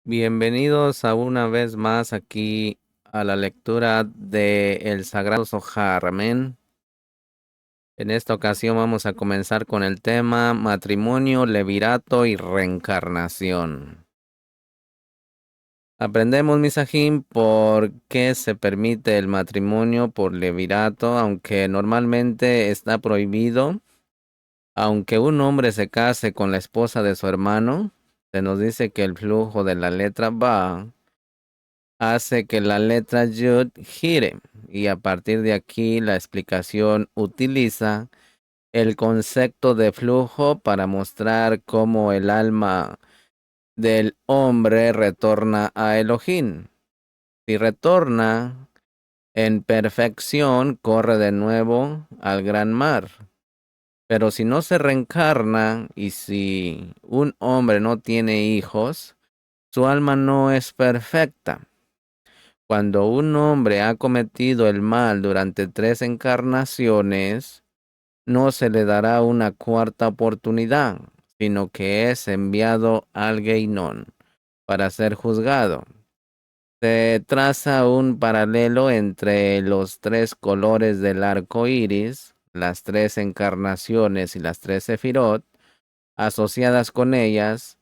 Bienvenidos a una vez más aquí a la lectura de El Sagrado Zohar. Amén. En esta ocasión vamos a comenzar con el tema matrimonio, levirato y reencarnación. Aprendemos, Misajim, por qué se permite el matrimonio por levirato, aunque normalmente está prohibido. Aunque un hombre se case con la esposa de su hermano, se nos dice que el flujo de la letra Ba hace que la letra Yud gire y a partir de aquí la explicación utiliza el concepto de flujo para mostrar cómo el alma del hombre retorna a Elohim. Si retorna en perfección, corre de nuevo al gran mar. Pero si no se reencarna y si un hombre no tiene hijos, su alma no es perfecta. Cuando un hombre ha cometido el mal durante 3 encarnaciones, no se le dará una cuarta oportunidad, sino que es enviado al Geinón para ser juzgado. Se traza un paralelo entre los 3 colores del arco iris, las 3 encarnaciones y las 3 sefirot, asociadas con ellas.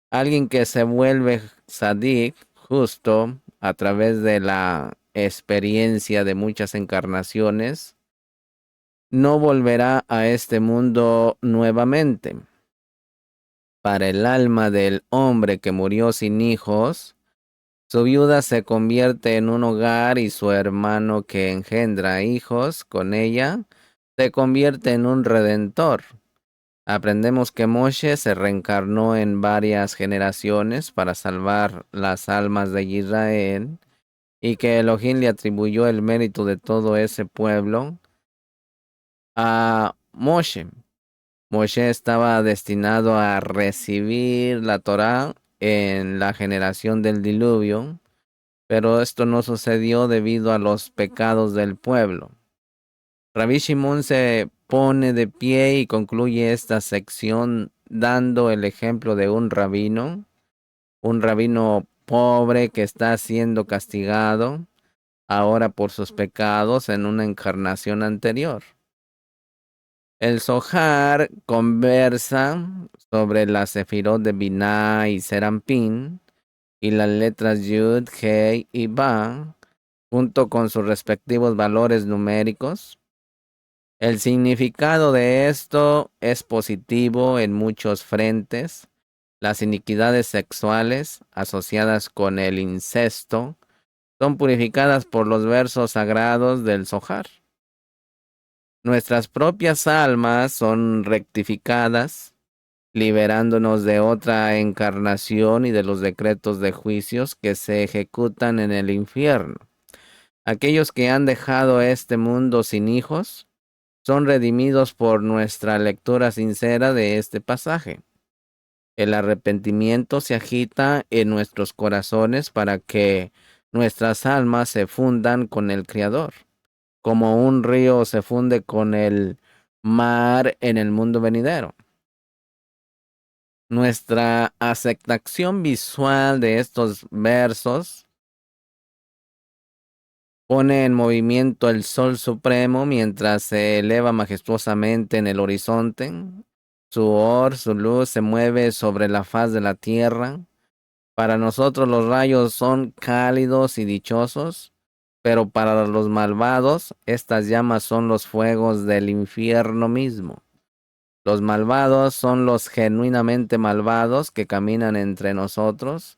Alguien que se vuelve sadik, justo, a través de la experiencia de muchas encarnaciones, no volverá a este mundo nuevamente. Para el alma del hombre que murió sin hijos, su viuda se convierte en un hogar y su hermano que engendra hijos con ella se convierte en un redentor. Aprendemos que Moshe se reencarnó en varias generaciones para salvar las almas de Israel y que Elohim le atribuyó el mérito de todo ese pueblo a Moshe. Moshe estaba destinado a recibir la Torá en la generación del diluvio, pero esto no sucedió debido a los pecados del pueblo. Rabbi Shimon se pone de pie y concluye esta sección dando el ejemplo de un rabino pobre que está siendo castigado ahora por sus pecados en una encarnación anterior. El Zohar conversa sobre la sefirot de Binah y Serampín y las letras Yud, Hei y Ba, junto con sus respectivos valores numéricos. El significado de esto es positivo en muchos frentes. Las iniquidades sexuales asociadas con el incesto son purificadas por los versos sagrados del Zohar. Nuestras propias almas son rectificadas, liberándonos de otra encarnación y de los decretos de juicios que se ejecutan en el infierno. Aquellos que han dejado este mundo sin hijos son redimidos por nuestra lectura sincera de este pasaje. El arrepentimiento se agita en nuestros corazones para que nuestras almas se fundan con el Creador, como un río se funde con el mar en el mundo venidero. Nuestra aceptación visual de estos versos pone en movimiento el sol supremo mientras se eleva majestuosamente en el horizonte. Su luz se mueve sobre la faz de la tierra. Para nosotros los rayos son cálidos y dichosos, pero para los malvados estas llamas son los fuegos del infierno mismo. Los malvados son los genuinamente malvados que caminan entre nosotros,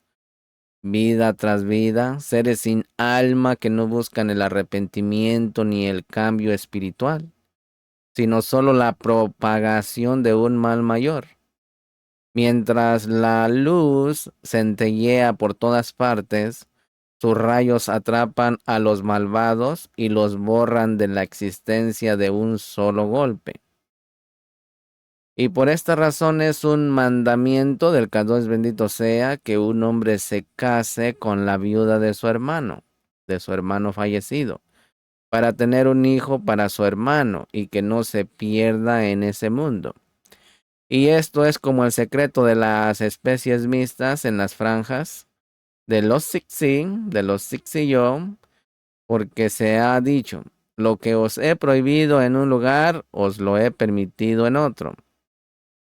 vida tras vida, seres sin alma que no buscan el arrepentimiento ni el cambio espiritual, sino solo la propagación de un mal mayor. Mientras la luz centellea por todas partes, sus rayos atrapan a los malvados y los borran de la existencia de un solo golpe. Y por esta razón es un mandamiento del Kadosh bendito sea que un hombre se case con la viuda de su hermano fallecido, para tener un hijo para su hermano y que no se pierda en ese mundo. Y esto es como el secreto de las especies mixtas en las franjas. de los Sixi yo, porque se ha dicho, lo que os he prohibido en un lugar, os lo he permitido en otro.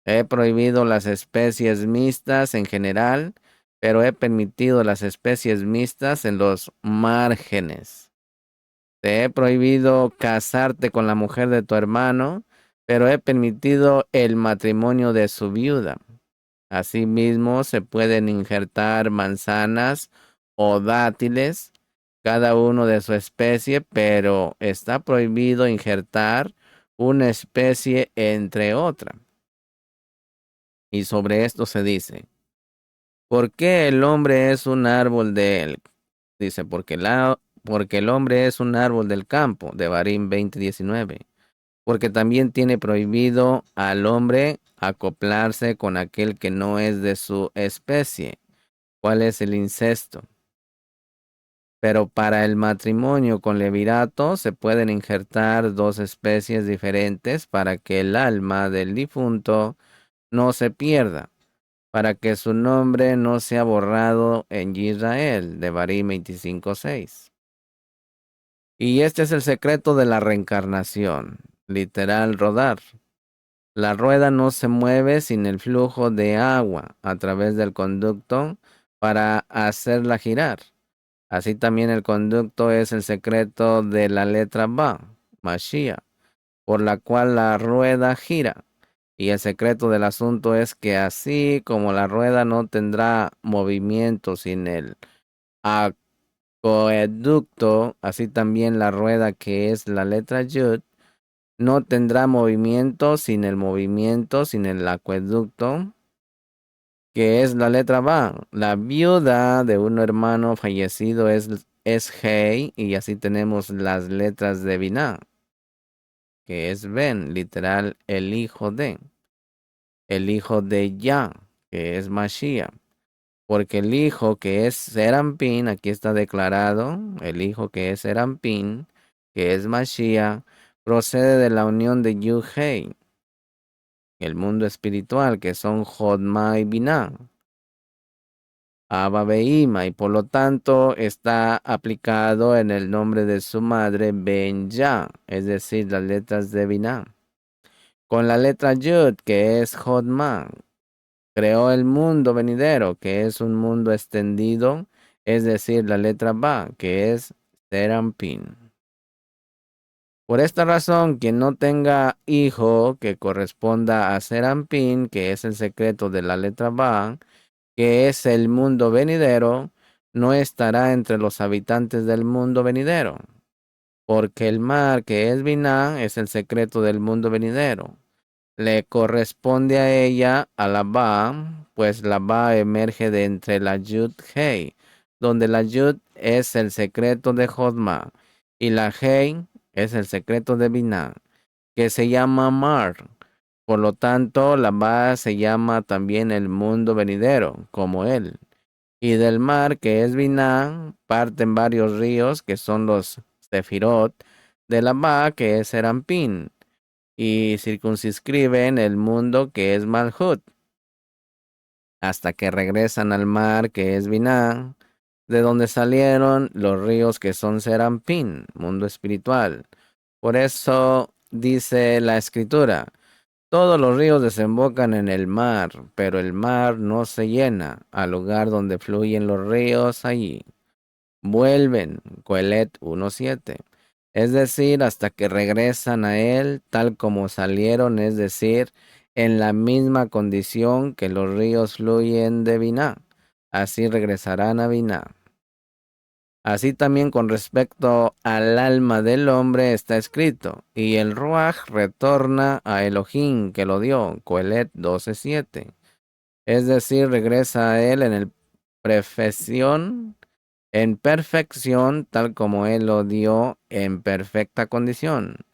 He prohibido las especies mixtas en general, pero he permitido las especies mixtas en los márgenes. Te he prohibido casarte con la mujer de tu hermano, pero he permitido el matrimonio de su viuda. Asimismo, se pueden injertar manzanas o dátiles, cada uno de su especie, pero está prohibido injertar una especie entre otra. Y sobre esto se dice, ¿por qué el hombre es un árbol de él? Dice, porque el hombre es un árbol del campo, de Barín 20:19. Porque también tiene prohibido al hombre acoplarse con aquel que no es de su especie. ¿Cuál es el incesto? Pero para el matrimonio con levirato se pueden injertar dos especies diferentes para que el alma del difunto no se pierda, para que su nombre no sea borrado en Israel, de Barí 25:6. Y este es el secreto de la reencarnación, literal rodar. La rueda no se mueve sin el flujo de agua a través del conducto para hacerla girar. Así también el conducto es el secreto de la letra Ba, Mashiach, por la cual la rueda gira. Y el secreto del asunto es que así como la rueda no tendrá movimiento sin el acoeducto, así también la rueda que es la letra Yud no tendrá movimiento sin el acueducto, que es la letra Ba. La viuda de un hermano fallecido es Hei, y así tenemos las letras de Binah, que es Ben, literal, el hijo de Yah, que es Mashiach. Porque el hijo que es Serampín, aquí está declarado, el hijo que es Serampín, que es Mashiach, procede de la unión de Yud-Hei, el mundo espiritual, que son Jodma y Binah, Abba Behima, y por lo tanto está aplicado en el nombre de su madre Ben Ya, es decir, las letras de Binah. Con la letra Yud, que es Jodma, creó el mundo venidero, que es un mundo extendido, es decir, la letra Ba, que es Serampin. Por esta razón, quien no tenga hijo que corresponda a Serampin, que es el secreto de la letra Ba, que es el mundo venidero, no estará entre los habitantes del mundo venidero, porque el mar, que es Binah, es el secreto del mundo venidero. Le corresponde a ella, a la Ba, pues la Ba emerge de entre la Yud Hei, donde la Yud es el secreto de Jodma y la Hei es el secreto de Binah, que se llama Mar. Por lo tanto, la Ba se llama también el mundo venidero, como él. Y del mar, que es Binah, parten varios ríos, que son los Sefirot, de la Ba, que es Serampín, y circunscriben el mundo, que es Malhut, hasta que regresan al mar, que es Binah, de donde salieron los ríos, que son Serampín, mundo espiritual. Por eso dice la escritura, todos los ríos desembocan en el mar, pero el mar no se llena. Al lugar donde fluyen los ríos, allí vuelven. Coelet 1:7. Es decir, hasta que regresan a él tal como salieron, es decir, en la misma condición que los ríos fluyen de Binah. Así regresarán a Binah. Así también con respecto al alma del hombre está escrito, y el Ruach retorna a Elohim que lo dio, Coelet 12:7. Es decir, regresa a él en perfección, tal como él lo dio en perfecta condición.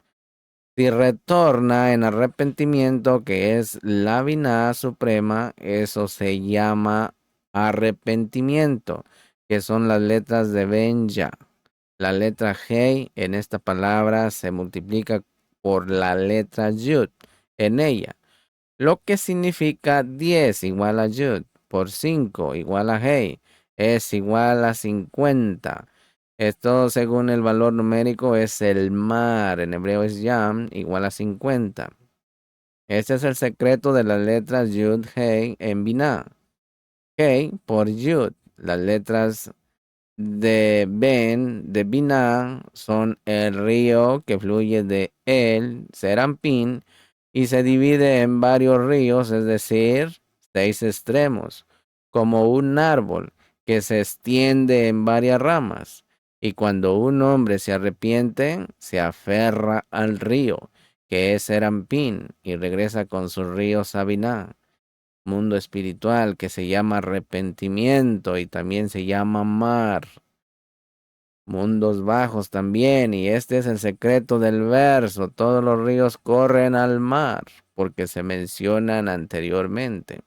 Si retorna en arrepentimiento, que es la Binah suprema, eso se llama arrepentimiento, que son las letras de Benya. La letra Hei en esta palabra se multiplica por la letra Yud en ella, lo que significa 10 igual a Yud, por 5 igual a Hei. es igual a 50. Esto según el valor numérico es el mar, en hebreo es yam, igual a 50. Este es el secreto de las letras Yud, Hei en Binah. Hei por Yud. Las letras de Binah son el río que fluye de El, Serampín, y se divide en varios ríos, es decir, 6 extremos, como un árbol que se extiende en varias ramas. Y cuando un hombre se arrepiente, se aferra al río, que es Serampín, y regresa con sus ríos a Binah, mundo espiritual que se llama arrepentimiento y también se llama mar. Mundos bajos también, y este es el secreto del verso. Todos los ríos corren al mar, porque se mencionan anteriormente.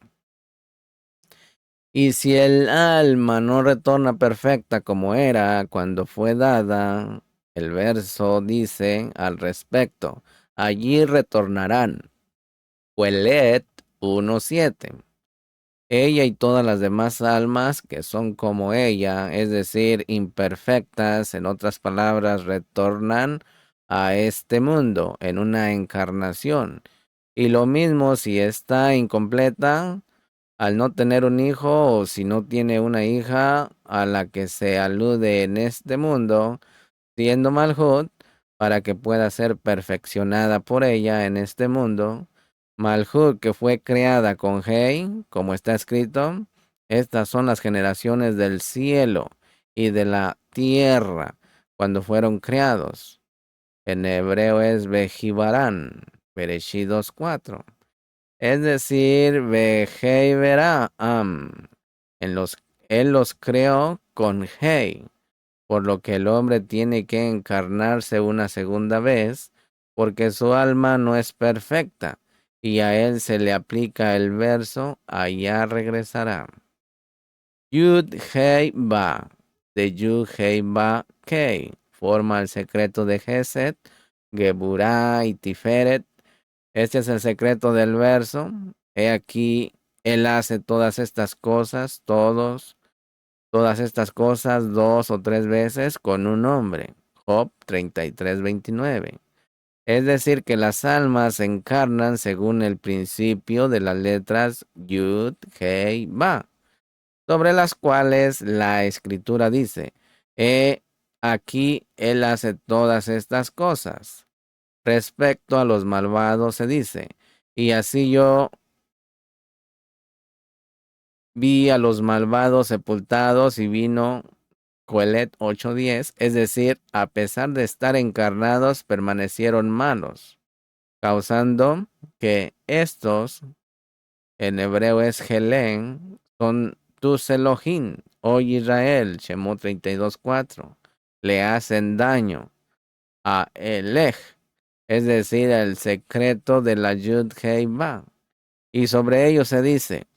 Y si el alma no retorna perfecta como era cuando fue dada, el verso dice al respecto, allí retornarán. Huelet 1:7. Ella y todas las demás almas que son como ella, es decir, imperfectas, en otras palabras, retornan a este mundo en una encarnación. Y lo mismo si está incompleta, al no tener un hijo o si no tiene una hija a la que se alude en este mundo, siendo Malhut, para que pueda ser perfeccionada por ella en este mundo. Malhut, que fue creada con Hei, como está escrito, estas son las generaciones del cielo y de la tierra cuando fueron creados. En hebreo es Bejibarán, Bereshit 2:4. Es decir, Behei Verá, en los, él los creó con Hei, por lo que el hombre tiene que encarnarse una segunda vez, porque su alma no es perfecta, y a él se le aplica el verso, allá regresará. Yud Hei Ba, de Yud Hei Ba Kei, forma el secreto de Geset, Geburah y Tiferet. Este es el secreto del verso. He aquí, él hace todas estas cosas, todas estas cosas 2 o 3 veces con un hombre. Job 33:29. Es decir, que las almas se encarnan según el principio de las letras Yud, Hei, Ba, sobre las cuales la escritura dice, he aquí él hace todas estas cosas. Respecto a los malvados se dice, y así yo vi a los malvados sepultados y vino Coelet 8:10, es decir, a pesar de estar encarnados, permanecieron malos, causando que estos, en hebreo es Helén, son tus Elohim, oh Israel, Shemot 32:4, le hacen daño a Elej, es decir, el secreto de la Yud Hei Ba. Y sobre ellos se dice,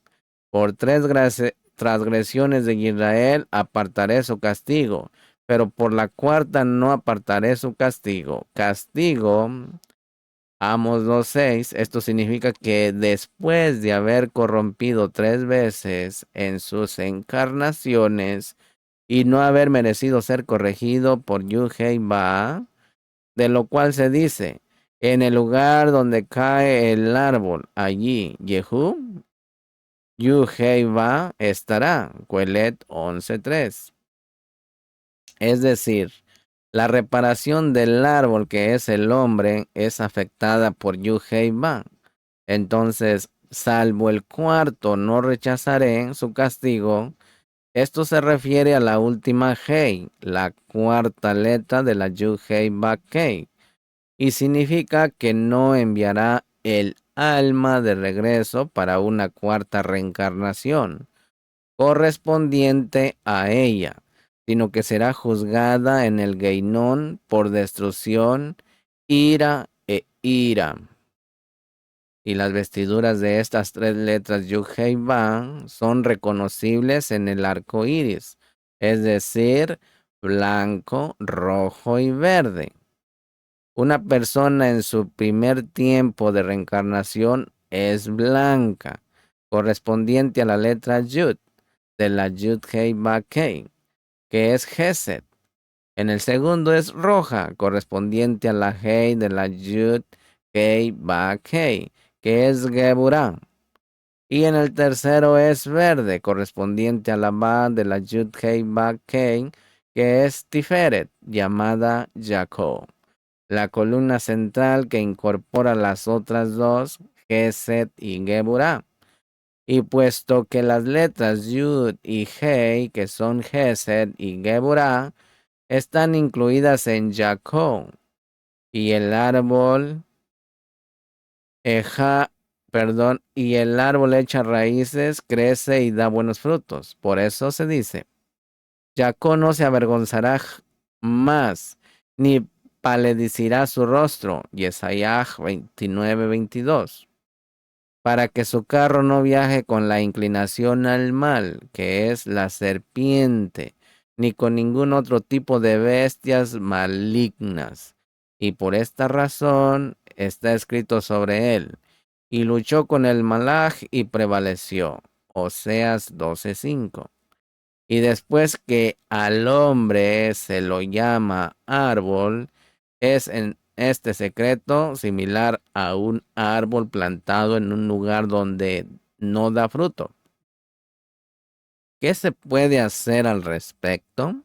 por 3 transgresiones de Israel apartaré su castigo, pero por la cuarta no apartaré su castigo. Castigo, Amos 2:6, esto significa que después de haber corrompido 3 veces en sus encarnaciones y no haber merecido ser corregido por Yuhei Ba, de lo cual se dice, en el lugar donde cae el árbol, allí Yehú, Yuheiba estará, Coelet 11:3. Es decir, la reparación del árbol que es el hombre es afectada por Yuheiba. Entonces, salvo el cuarto, no rechazaré su castigo. Esto se refiere a la última Hei, la cuarta letra de la Yuheiba Kei, y significa que no enviará el alma de regreso para una cuarta reencarnación correspondiente a ella, sino que será juzgada en el Geinón por destrucción, ira e ira. Y las vestiduras de estas 3 letras Yud-Hei Ba son reconocibles en el arco iris, es decir, blanco, rojo y verde. Una persona en su primer tiempo de reencarnación es blanca, correspondiente a la letra Yud. de la Yud Hei Ba Kei, que es Gesed. En el segundo es roja, correspondiente a la Hei de la Yud Hei Ba Kei, que es Geburah. Y en el tercero es verde, correspondiente a la Ba de la Yud Hei Ba Kei, que es Tiferet, llamada Jacob. La columna central que incorpora las otras dos, Gesed y Geburah. Y puesto que las letras Yud y Hei, que son Gesed y Geburah, están incluidas en Jacob, y el árbol y el árbol echa raíces, crece y da buenos frutos. Por eso se dice, Jacob no se avergonzará más, ni palidecerá su rostro. Yesayah 29:22. Para que su carro no viaje con la inclinación al mal, que es la serpiente, ni con ningún otro tipo de bestias malignas. Y por esta razón está escrito sobre él. Y luchó con el malaj y prevaleció. Oseas 12:5. Y después que al hombre se lo llama árbol, es en este secreto similar a un árbol plantado en un lugar donde no da fruto. ¿Qué se puede hacer al respecto?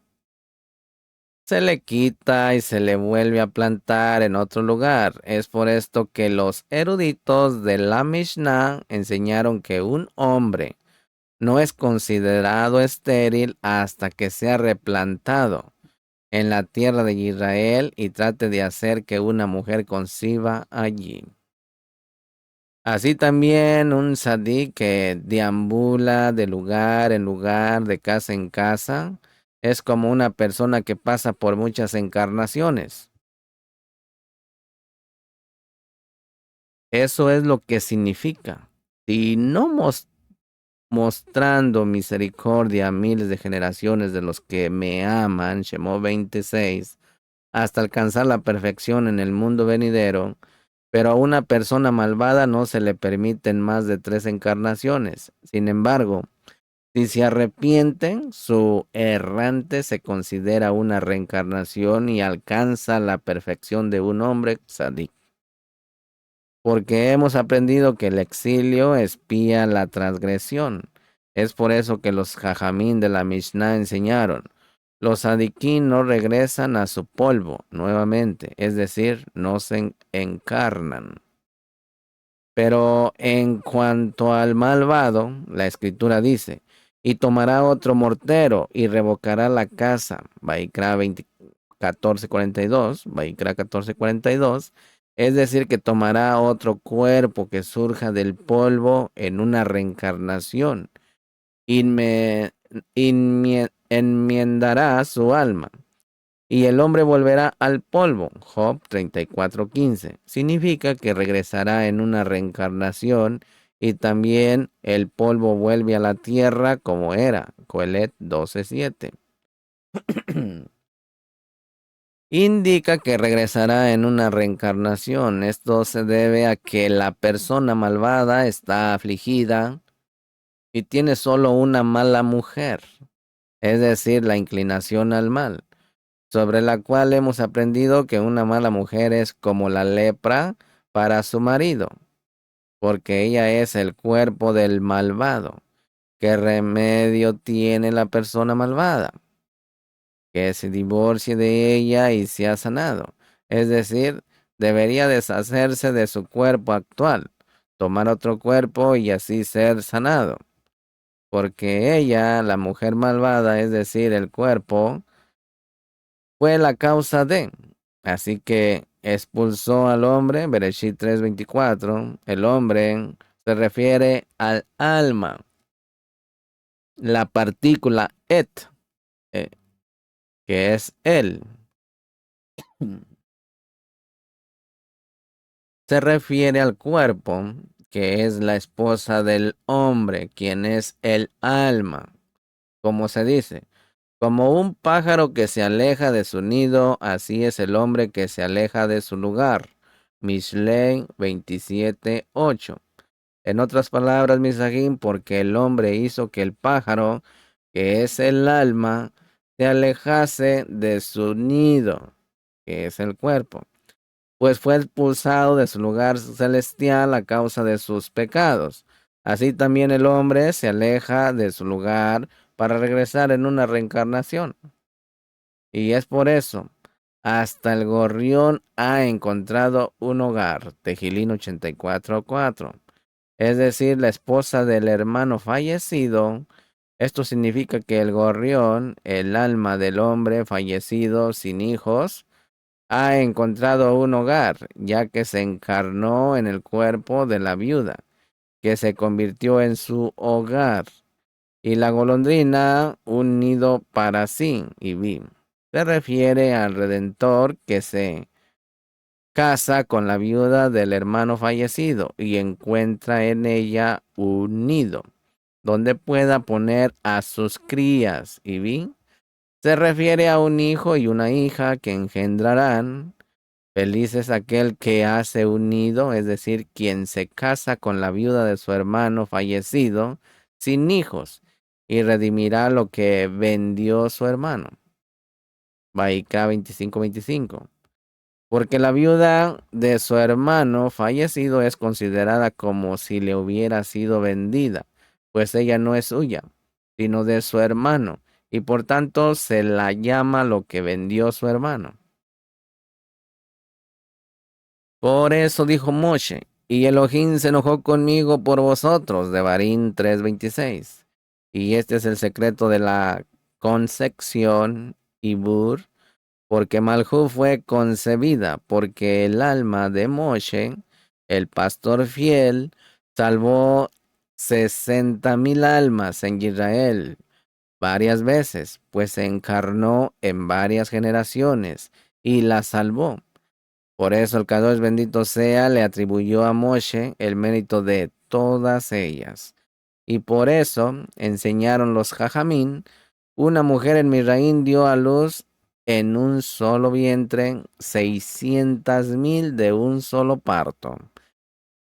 Se le quita y se le vuelve a plantar en otro lugar. Es por esto que los eruditos de la Mishnah enseñaron que un hombre no es considerado estéril hasta que sea replantado en la tierra de Israel y trate de hacer que una mujer conciba allí. Así también un sadí que deambula de lugar en lugar, de casa en casa, es como una persona que pasa por muchas encarnaciones. Eso es lo que significa. Si no mostrando misericordia a miles de generaciones de los que me aman, Shemó 26, hasta alcanzar la perfección en el mundo venidero, pero a una persona malvada no se le permiten más de 3 encarnaciones. Sin embargo, si se arrepienten, su errante se considera una reencarnación y alcanza la perfección de un hombre tzadik. Porque hemos aprendido que el exilio espía la transgresión. Es por eso que los jajamín de la Mishnah enseñaron, los tzadikim no regresan a su polvo nuevamente, es decir, no se encarnan. Pero en cuanto al malvado, la escritura dice, y tomará otro mortero y revocará la casa. Vaikra 14:42, Vaikra 14:42, es decir, que tomará otro cuerpo que surja del polvo en una reencarnación. Enmendará su alma y el hombre volverá al polvo. Job 34:15. Significa que regresará en una reencarnación y también el polvo vuelve a la tierra como era. Coelet 12:7. Indica que regresará en una reencarnación. Esto se debe a que la persona malvada está afligida y tiene solo una mala mujer, es decir, la inclinación al mal, sobre la cual hemos aprendido que una mala mujer es como la lepra para su marido, porque ella es el cuerpo del malvado. ¿Qué remedio tiene la persona malvada? Que se divorcie de ella y sea sanado. Es decir, debería deshacerse de su cuerpo actual, tomar otro cuerpo y así ser sanado. Porque ella, la mujer malvada, es decir, el cuerpo, fue la causa de. Así que expulsó al hombre, Bereshit 3:24. El hombre se refiere al alma, la partícula eh, que es él. Se refiere al cuerpo, que es la esposa del hombre, quien es el alma. Como se dice, como un pájaro que se aleja de su nido, así es el hombre que se aleja de su lugar. Mishlei 27:8. En otras palabras, Misajín, porque el hombre hizo que el pájaro, que es el alma, se alejase de su nido, que es el cuerpo, pues fue expulsado de su lugar celestial a causa de sus pecados. Así también el hombre se aleja de su lugar para regresar en una reencarnación. Y es por eso, hasta el gorrión ha encontrado un hogar. Tejilín 84:4. Es decir, la esposa del hermano fallecido. Esto significa que el gorrión, el alma del hombre fallecido sin hijos, ha encontrado un hogar, ya que se encarnó en el cuerpo de la viuda, que se convirtió en su hogar, y la golondrina un nido para sí, y vi. Se refiere al Redentor que se casa con la viuda del hermano fallecido y encuentra en ella un nido, donde pueda poner a sus crías, y vi. Se refiere a un hijo y una hija que engendrarán. Feliz es aquel que hace un nido, es decir, quien se casa con la viuda de su hermano fallecido, sin hijos, y redimirá lo que vendió su hermano. Baikra 25:25. Porque la viuda de su hermano fallecido es considerada como si le hubiera sido vendida, pues ella no es suya, sino de su hermano, y por tanto se la llama lo que vendió su hermano. Por eso dijo Moshe, y Elohim se enojó conmigo por vosotros, Devarim 3:26. Y este es el secreto de la concepción, Ibur, porque Malhú fue concebida, porque el alma de Moshe, el pastor fiel, salvó 60,000 almas en Israel varias veces, pues se encarnó en varias generaciones y la salvó. Por eso el Kadosh bendito sea le atribuyó a Moshe el mérito de todas ellas. Y por eso enseñaron los Jajamín, una mujer en Misraín dio a luz en un solo vientre 600,000 de un solo parto.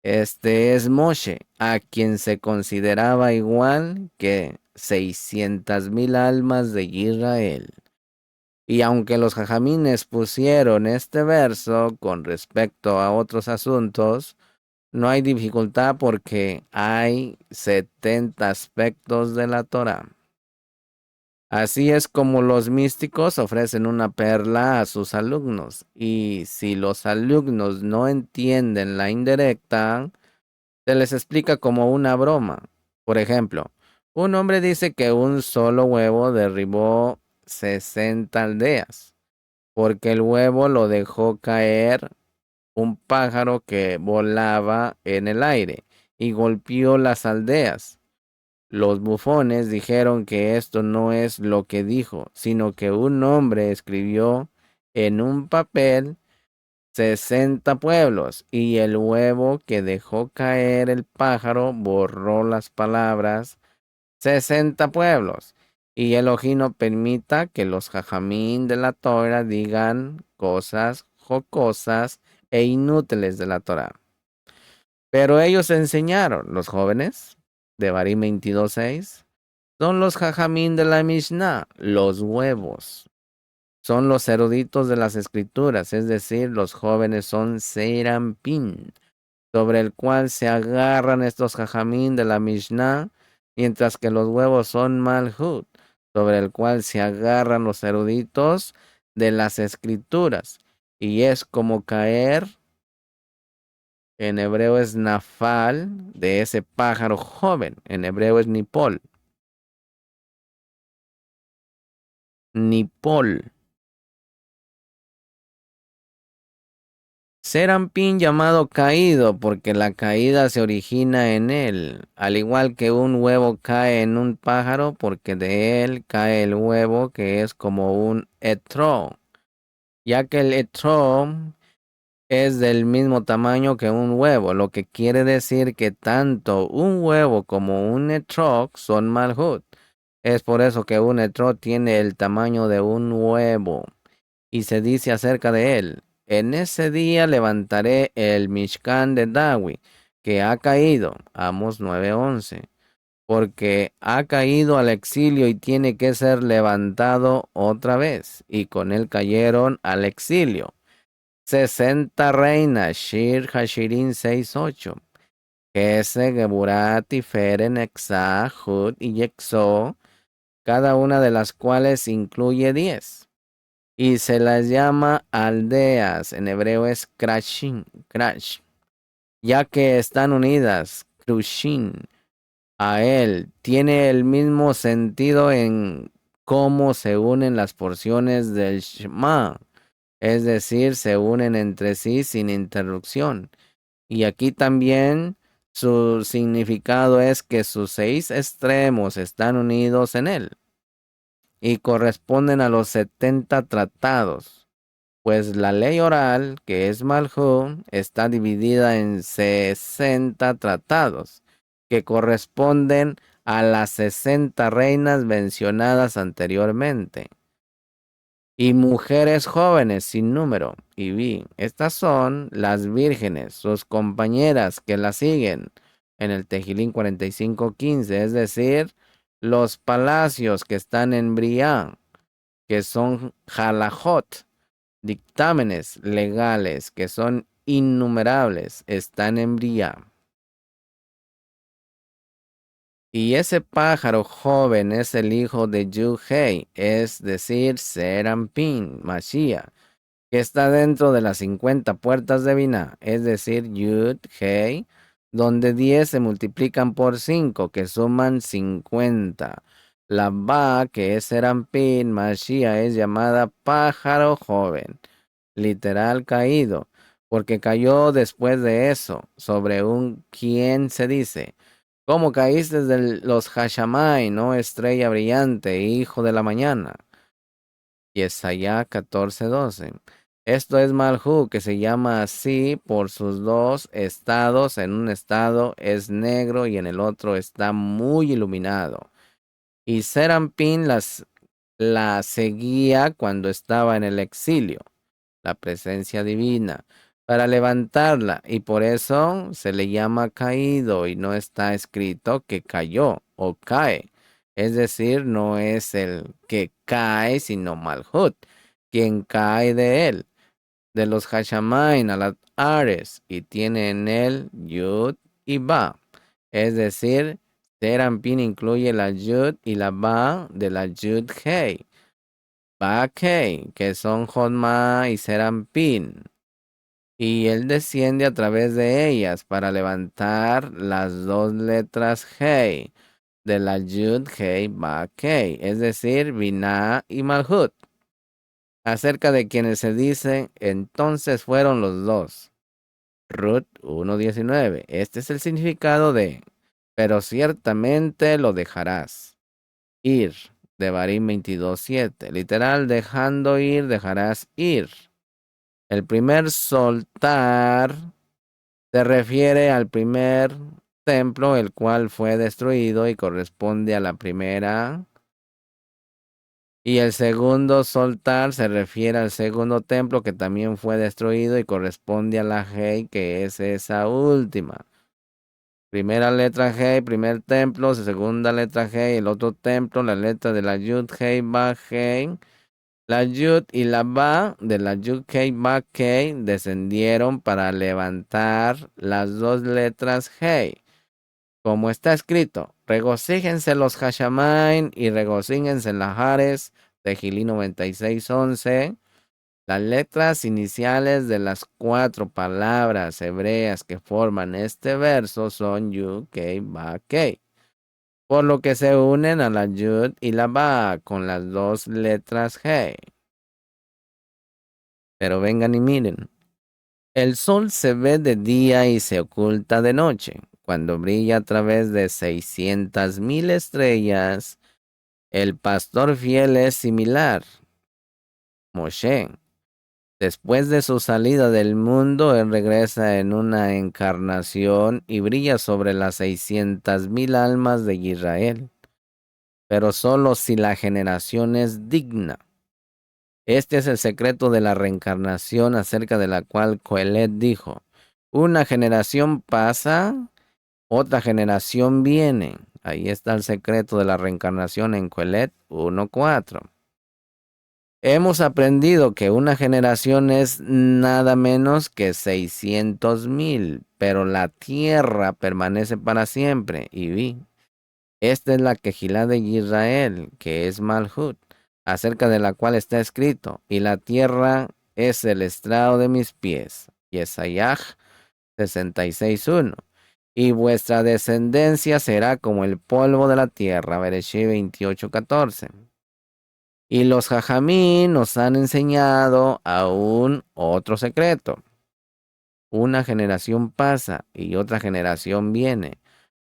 Este es Moshe, a quien se consideraba igual que 600,000 almas de Israel. Y aunque los jajamines pusieron este verso con respecto a otros asuntos, no hay dificultad porque hay 70 aspectos de la Torá. Así es como los místicos ofrecen una perla a sus alumnos, y si los alumnos no entienden la indirecta, se les explica como una broma. Por ejemplo, un hombre dice que un solo huevo derribó 60 aldeas, porque el huevo lo dejó caer un pájaro que volaba en el aire y golpeó las aldeas. Los bufones dijeron que esto no es lo que dijo, sino que un hombre escribió en un papel 60 pueblos, y el huevo que dejó caer el pájaro borró las palabras 60 pueblos. Y Elohim no permita que los jajamín de la Torah digan cosas jocosas e inútiles de la Torah. Pero ellos enseñaron, los jóvenes, de Barim 22:6, son los jajamín de la Mishnah, los huevos. Son los eruditos de las escrituras, es decir, los jóvenes son Serampín, sobre el cual se agarran estos jajamín de la Mishnah, mientras que los huevos son Malhut, sobre el cual se agarran los eruditos de las escrituras. Y es como caer, en hebreo es nafal, de ese pájaro joven, en hebreo es nipol. Nipol. Serampín llamado caído porque la caída se origina en él, al igual que un huevo cae en un pájaro porque de él cae el huevo, que es como un etró, ya que el etró es del mismo tamaño que un huevo, lo que quiere decir que tanto un huevo como un etró son malhut. Es por eso que un etró tiene el tamaño de un huevo. Y se dice acerca de él: en ese día levantaré el Mishkan de Dawi, que ha caído, Amos 9:11, porque ha caído al exilio y tiene que ser levantado otra vez, y con él cayeron al exilio 60 reinas, Shir Hashirin 6:8, Gese, Geburat, Tiferen, Exá, Hud y Yexo, cada una de las cuales incluye 10. Y se las llama aldeas, en hebreo es Krashin, Krash, ya que están unidas, Krushin, a él. Tiene el mismo sentido en cómo se unen las porciones del Shema, es decir, se unen entre sí sin interrupción. Y aquí también su significado es que sus 6 extremos están unidos en él y corresponden a los 70 tratados. Pues la ley oral, que es Malhut, está dividida en 60 tratados, que corresponden a las 60 reinas mencionadas anteriormente. Y mujeres jóvenes sin número. Y vi, estas son las vírgenes, sus compañeras que la siguen en el Tejilín 45:15, es decir, los palacios que están en Briá, que son halajot, dictámenes legales que son innumerables, están en Briá. Y ese pájaro joven es el hijo de Yuhei, es decir, Serampín, Mashiach, que está dentro de las 50 puertas de Binah, es decir, Yud, Hei, donde 10 se multiplican por 5, que suman 50. La Ba, que es Serampín, Mashiach, es llamada pájaro joven, literal caído, porque cayó después de eso, sobre un quien se dice, ¿cómo caíste de los Hashamai, no estrella brillante, hijo de la mañana? Yesaya 14:12. Esto es Malhú, que se llama así por sus dos estados. En un estado es negro y en el otro está muy iluminado. Y Serampín la seguía cuando estaba en el exilio, la presencia divina, para levantarla, y por eso se le llama caído y no está escrito que cayó o cae. Es decir, no es el que cae, sino Malhut, quien cae de él, de los Hashamain a las Ares, y tiene en él Yud y Ba. Es decir, Serampín incluye la Yud y la Ba de la Yud Hei. Ba Hei, que son Jodma y Serampín. Y él desciende a través de ellas para levantar las dos letras Hei de la Yud Hei Ba Hei, es decir, Binah y Malhut, acerca de quienes se dice, entonces fueron los dos. Ruth 1:19. Este es el significado de, pero ciertamente lo dejarás ir, de Barim 22:7. Literal, dejando ir, dejarás ir. El primer soltar se refiere al primer templo, el cual fue destruido y corresponde a la primera. Y el segundo soltar se refiere al segundo templo, que también fue destruido y corresponde a la Hei, que es esa última. Primera letra Hei, primer templo, segunda letra Hei, el otro templo, la letra de la Yud Hei Ba Hei. La Yud y la Ba de la Yud Hei Ba Hei descendieron para levantar las dos letras Hei. Como está escrito, regocíjense los Hashamain y regocíjense las Hares, Tejilí 96:11. Las letras iniciales de las 4 palabras hebreas que forman este verso son Yud, Kei, Ba, Kei, por lo que se unen a la Yud y la Ba con las dos letras Hei. Pero vengan y miren. El sol se ve de día y se oculta de noche. Cuando brilla a través de 600,000 estrellas, el pastor fiel es similar. Moshe. Después de su salida del mundo, él regresa en una encarnación y brilla sobre las 600,000 almas de Israel. Pero solo si la generación es digna. Este es el secreto de la reencarnación, acerca de la cual Coelet dijo, Una generación pasa, otra generación viene. Ahí está el secreto de la reencarnación en Coelet 1:4. Hemos aprendido que una generación es nada menos que 600,000, pero la tierra permanece para siempre. Y vi, esta es la quejilá de Israel, que es Malhut, acerca de la cual está escrito, y la tierra es el estrado de mis pies. Yesayaj 66:1. Y vuestra descendencia será como el polvo de la tierra. Bereshit 28:14. Y los jajamín nos han enseñado aún otro secreto. Una generación pasa y otra generación viene.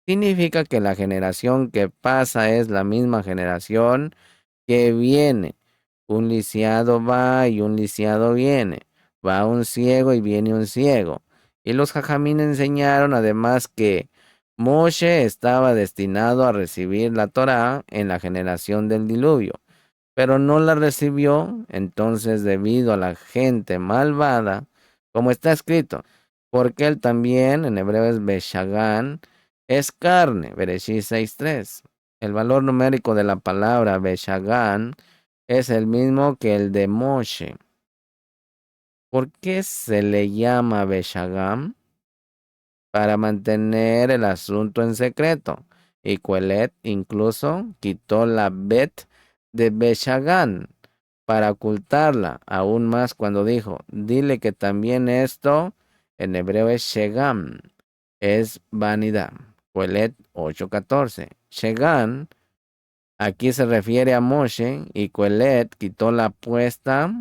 Significa que la generación que pasa es la misma generación que viene. Un lisiado va y un lisiado viene. Va un ciego y viene un ciego. Y los jajamín enseñaron además que Moshe estaba destinado a recibir la Torá en la generación del diluvio, pero no la recibió. Entonces, debido a la gente malvada, como está escrito, porque él también, en hebreo es Beshagán, es carne. Bereshit 6:3. El valor numérico de la palabra Beshagán es el mismo que el de Moshe. ¿Por qué se le llama Beshagam? Para mantener el asunto en secreto. Y Coelet incluso quitó la bet de Beshagán para ocultarla aún más cuando dijo, dile que también esto en hebreo es Shegam, es vanidad. Coelet 8:14. Shegam aquí se refiere a Moshe y Coelet quitó la apuesta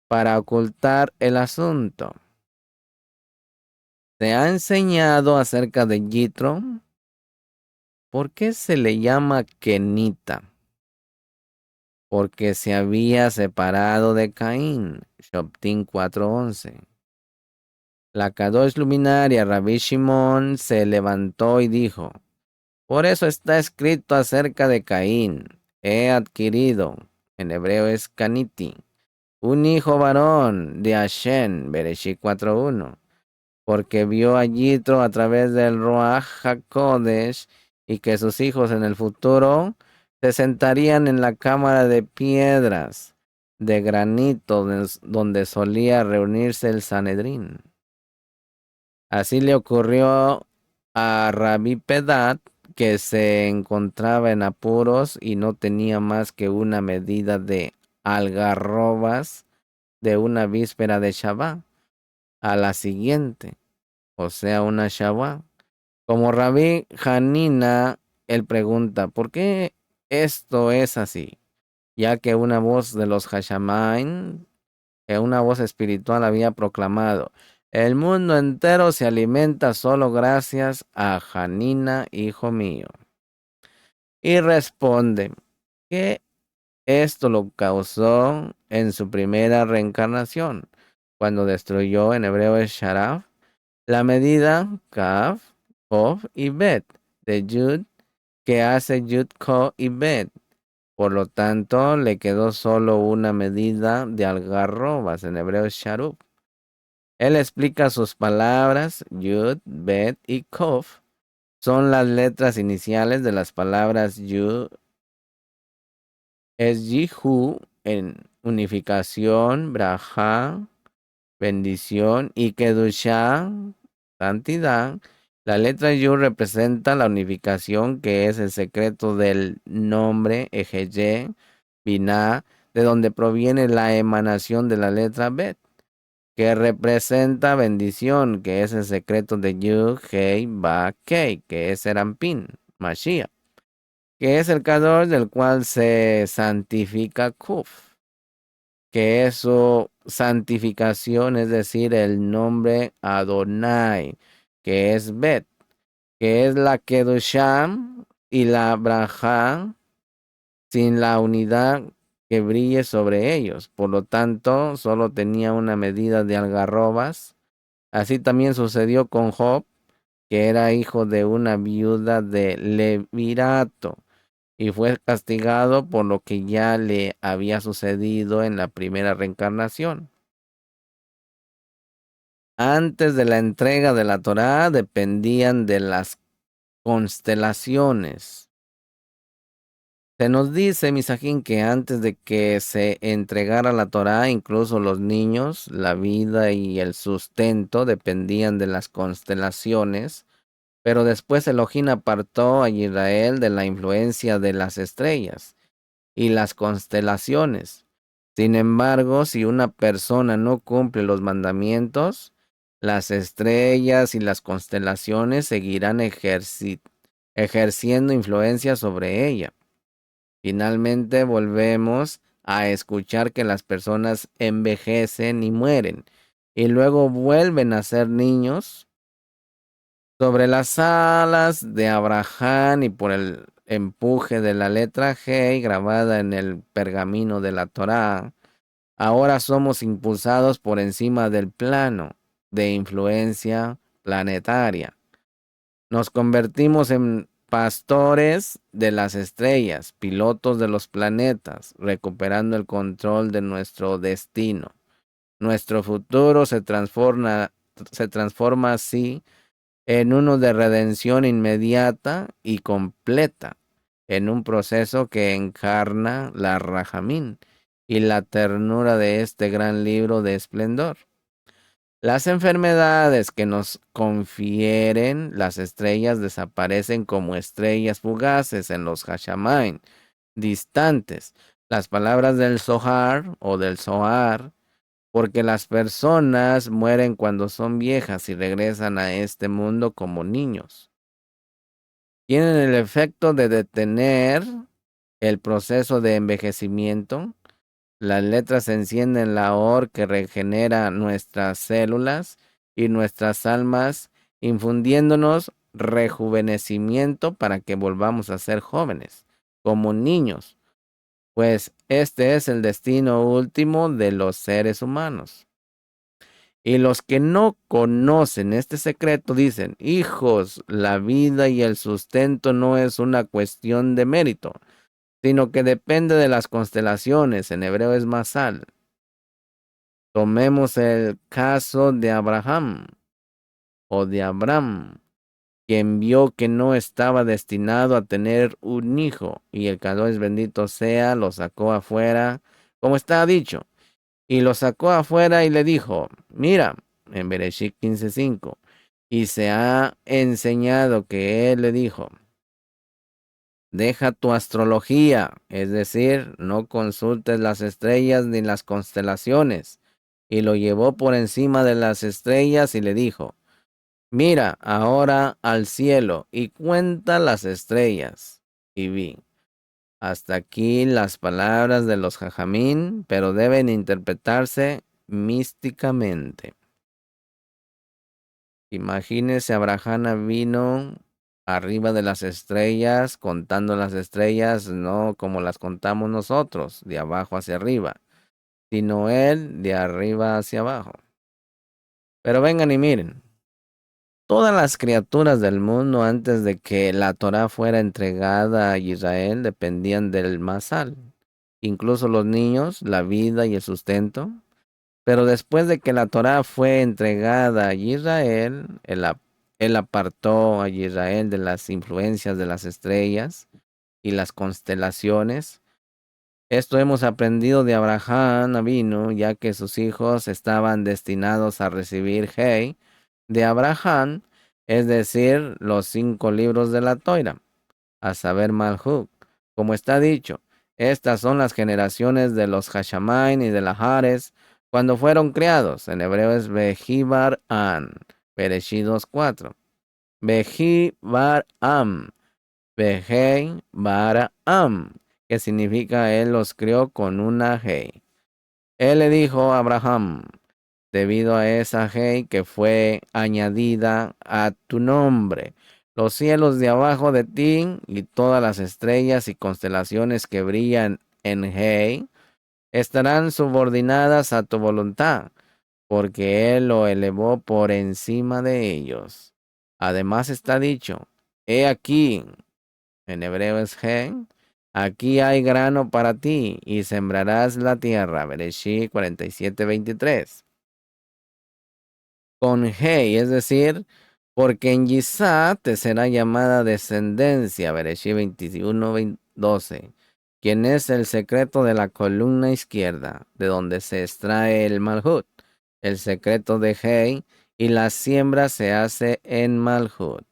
para ocultar el asunto. Se ha enseñado acerca de Yitro. ¿Por qué se le llama Kenita? Porque se había separado de Caín. Shoptín 4:11. La Kadosh luminaria Rabbi Shimon se levantó y dijo, por eso está escrito acerca de Caín, he adquirido, en hebreo es Caniti, un hijo varón de Hashem, Bereshit 4:1. Porque vio a Yitro a través del Ruach HaKodesh y que sus hijos en el futuro se sentarían en la cámara de piedras de granito donde solía reunirse el Sanedrín. Así le ocurrió a Rabbi Pedat, que se encontraba en apuros y no tenía más que una medida de algarrobas de una víspera de Shabbat a la siguiente, o sea, una Shabbat. Como Rabí Hanina, él pregunta, ¿por qué esto es así? Ya que una voz de los Hashamain, una voz espiritual había proclamado, el mundo entero se alimenta solo gracias a Hanina, hijo mío. Y responde que esto lo causó en su primera reencarnación, cuando destruyó, en hebreo es Sharaf, la medida Kaf, Kof y Bet de Yud que hace Yud, Ko y Bet. Por lo tanto, le quedó solo una medida de algarrobas, en hebreo es Sharuf. Él explica sus palabras, Yud, Bet y Kof. Son las letras iniciales de las palabras Yud, es Yihu en unificación, Braja, bendición, y Kedushá, santidad. La letra Yud representa la unificación, que es el secreto del nombre Ejeye, Binah, de donde proviene la emanación de la letra Bet, que representa bendición, que es el secreto de Yud, Hei, Ba, Kei, que es Serampín, Mashiach, que es el Kadosh del cual se santifica Kuf, que es su santificación, es decir, el nombre Adonai, que es Bet, que es la Kedusham y la Braja, sin la unidad que brille sobre ellos. Por lo tanto, solo tenía una medida de algarrobas. Así también sucedió con Job, que era hijo de una viuda de Levirato, y fue castigado por lo que ya le había sucedido en la primera reencarnación. Antes de la entrega de la Torá dependían de las constelaciones. Se nos dice, Misajín, que antes de que se entregara la Torá, incluso los niños, la vida y el sustento dependían de las constelaciones, pero después Elohim apartó a Israel de la influencia de las estrellas y las constelaciones. Sin embargo, si una persona no cumple los mandamientos, las estrellas y las constelaciones seguirán ejerciendo influencia sobre ella. Finalmente volvemos a escuchar que las personas envejecen y mueren, y luego vuelven a ser niños. Sobre las alas de Abraham y por el empuje de la letra G grabada en el pergamino de la Torá, ahora somos impulsados por encima del plano de influencia planetaria. Nos convertimos en pastores de las estrellas, pilotos de los planetas, recuperando el control de nuestro destino. Nuestro futuro se transforma así en uno de redención inmediata y completa, en un proceso que encarna la rajamín y la ternura de este gran libro de esplendor. Las enfermedades que nos confieren las estrellas desaparecen como estrellas fugaces en los Hashamain distantes. Las palabras del Zohar o del Zohar, porque las personas mueren cuando son viejas y regresan a este mundo como niños. Tienen el efecto de detener el proceso de envejecimiento. Las letras encienden la or que regenera nuestras células y nuestras almas, infundiéndonos rejuvenecimiento para que volvamos a ser jóvenes, como niños, pues este es el destino último de los seres humanos. Y los que no conocen este secreto dicen, hijos, la vida y el sustento no es una cuestión de mérito, sino que depende de las constelaciones, en hebreo es masal. Tomemos el caso de Abraham o de Abraham, quien vio que no estaba destinado a tener un hijo, y el Kadosh bendito sea, lo sacó afuera, como está dicho. Y lo sacó afuera y le dijo, mira, en Bereshit 15:5, y se ha enseñado que él le dijo, deja tu astrología, es decir, no consultes las estrellas ni las constelaciones. Y lo llevó por encima de las estrellas y le dijo, mira ahora al cielo y cuenta las estrellas. Y vi. Hasta aquí las palabras de los jajamín, pero deben interpretarse místicamente. Imagínese, Abraham vino arriba de las estrellas, contando las estrellas, no como las contamos nosotros, de abajo hacia arriba, sino él de arriba hacia abajo. Pero vengan y miren, todas las criaturas del mundo antes de que la Torá fuera entregada a Israel dependían del Masal, incluso los niños, la vida y el sustento. Pero después de que la Torá fue entregada a Israel, él apartó a Israel de las influencias de las estrellas y las constelaciones. Esto hemos aprendido de Abraham Avinu, ya que sus hijos estaban destinados a recibir Hei de Abraham, es decir, los 5 libros de la Toira, a saber Malhut. Como está dicho, estas son las generaciones de los Hashamain y de la Hares cuando fueron criados. En hebreo es Behibar An, Bereshit 2:4. Behibar Am, Behei Bara Am, que significa él los crió con una Hei. Él le dijo a Abraham, debido a esa Hei que fue añadida a tu nombre, los cielos de abajo de ti y todas las estrellas y constelaciones que brillan en Hei estarán subordinadas a tu voluntad, porque Él lo elevó por encima de ellos. Además está dicho, he aquí, en hebreo es Gen, aquí hay grano para ti y sembrarás la tierra. Bereshit 47:23. con Hey, es decir, porque en Yisá te será llamada descendencia, Bereshit 21, 12, quien es el secreto de la columna izquierda, de donde se extrae el Malhut, el secreto de Hey, y la siembra se hace en Malhut.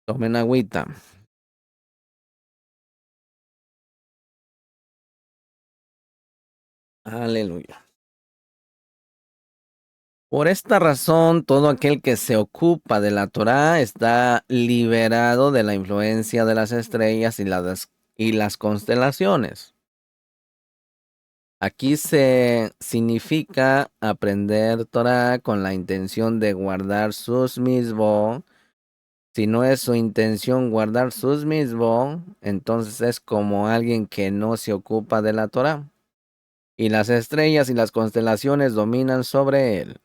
Tomen agüita. Aleluya. Por esta razón, todo aquel que se ocupa de la Torá está liberado de la influencia de las estrellas y las constelaciones. Aquí se significa aprender Torá con la intención de guardar sus misbos. Si no es su intención guardar sus misbos, entonces es como alguien que no se ocupa de la Torá. Y las estrellas y las constelaciones dominan sobre él.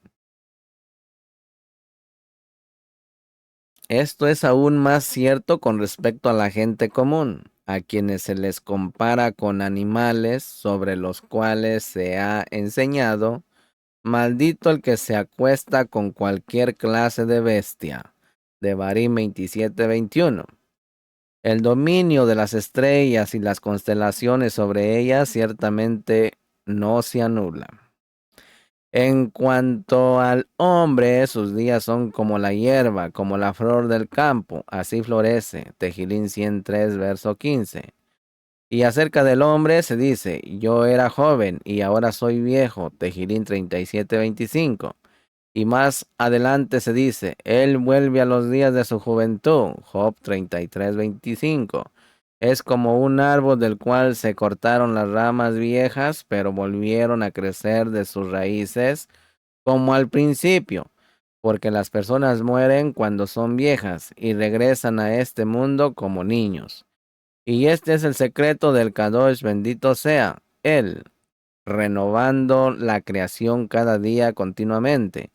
Esto es aún más cierto con respecto a la gente común, a quienes se les compara con animales sobre los cuales se ha enseñado, maldito el que se acuesta con cualquier clase de bestia. Devarim 27:21. El dominio de las estrellas y las constelaciones sobre ellas ciertamente no se anula. En cuanto al hombre, sus días son como la hierba, como la flor del campo, así florece. Tejilín 103, verso 15. Y acerca del hombre se dice, yo era joven y ahora soy viejo. Tejilín 37:25. Y más adelante se dice, él vuelve a los días de su juventud. Job 33:25. Es como un árbol del cual se cortaron las ramas viejas, pero volvieron a crecer de sus raíces como al principio, porque las personas mueren cuando son viejas y regresan a este mundo como niños. Y este es el secreto del Kadosh, bendito sea Él, renovando la creación cada día continuamente,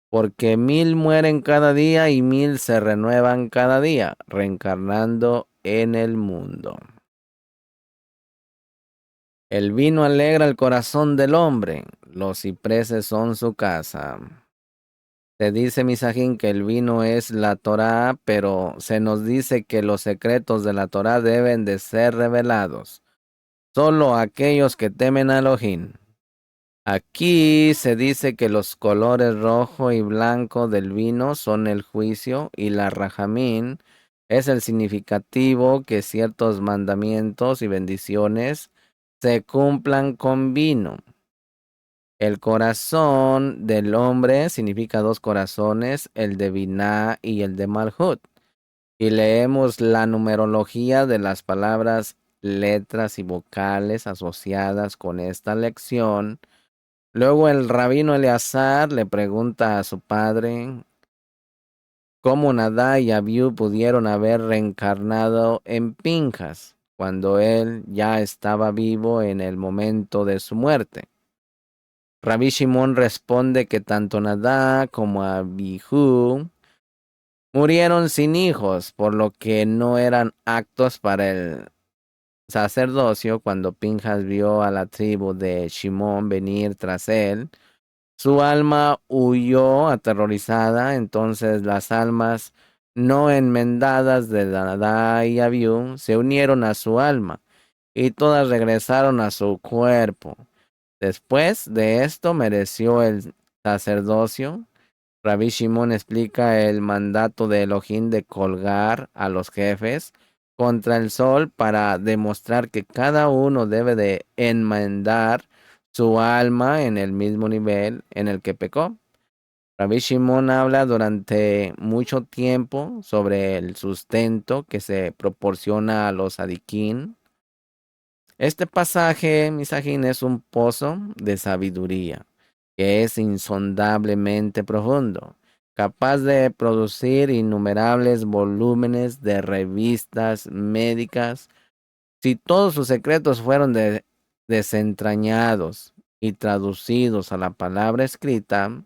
porque 1000 mueren cada día y 1000 se renuevan cada día, reencarnando en el mundo. El vino alegra el corazón del hombre, los cipreses son su casa. Se dice, Misajín, que el vino es la Torá, pero se nos dice que los secretos de la Torá deben de ser revelados. Solo a aquellos que temen a Elohim. Aquí se dice que los colores rojo y blanco del vino son el juicio y la rajamín es el significativo que ciertos mandamientos y bendiciones se cumplan con vino. El corazón del hombre significa dos corazones, el de Binah y el de Malhut. Y leemos la numerología de las palabras, letras y vocales asociadas con esta lección. Luego el rabino Eleazar le pregunta a su padre cómo Nadá y Abiú pudieron haber reencarnado en Pinjas cuando él ya estaba vivo en el momento de su muerte. Rabí Shimón responde que tanto Nadá como Abihu murieron sin hijos, por lo que no eran aptos para el sacerdocio. Cuando Pinjas vio a la tribu de Shimón venir tras él, su alma huyó aterrorizada. Entonces las almas no enmendadas de Nadá y Abiú se unieron a su alma, y todas regresaron a su cuerpo. Después de esto mereció el sacerdocio. Rabí Shimón explica el mandato de Elohim de colgar a los jefes contra el sol para demostrar que cada uno debe de enmendar su alma en el mismo nivel en el que pecó. Rabí Shimón habla durante mucho tiempo sobre el sustento que se proporciona a los adiquín. Este pasaje, Misajín, es un pozo de sabiduría que es insondablemente profundo, capaz de producir innumerables volúmenes de revistas médicas. Si todos sus secretos fueron desentrañados y traducidos a la palabra escrita,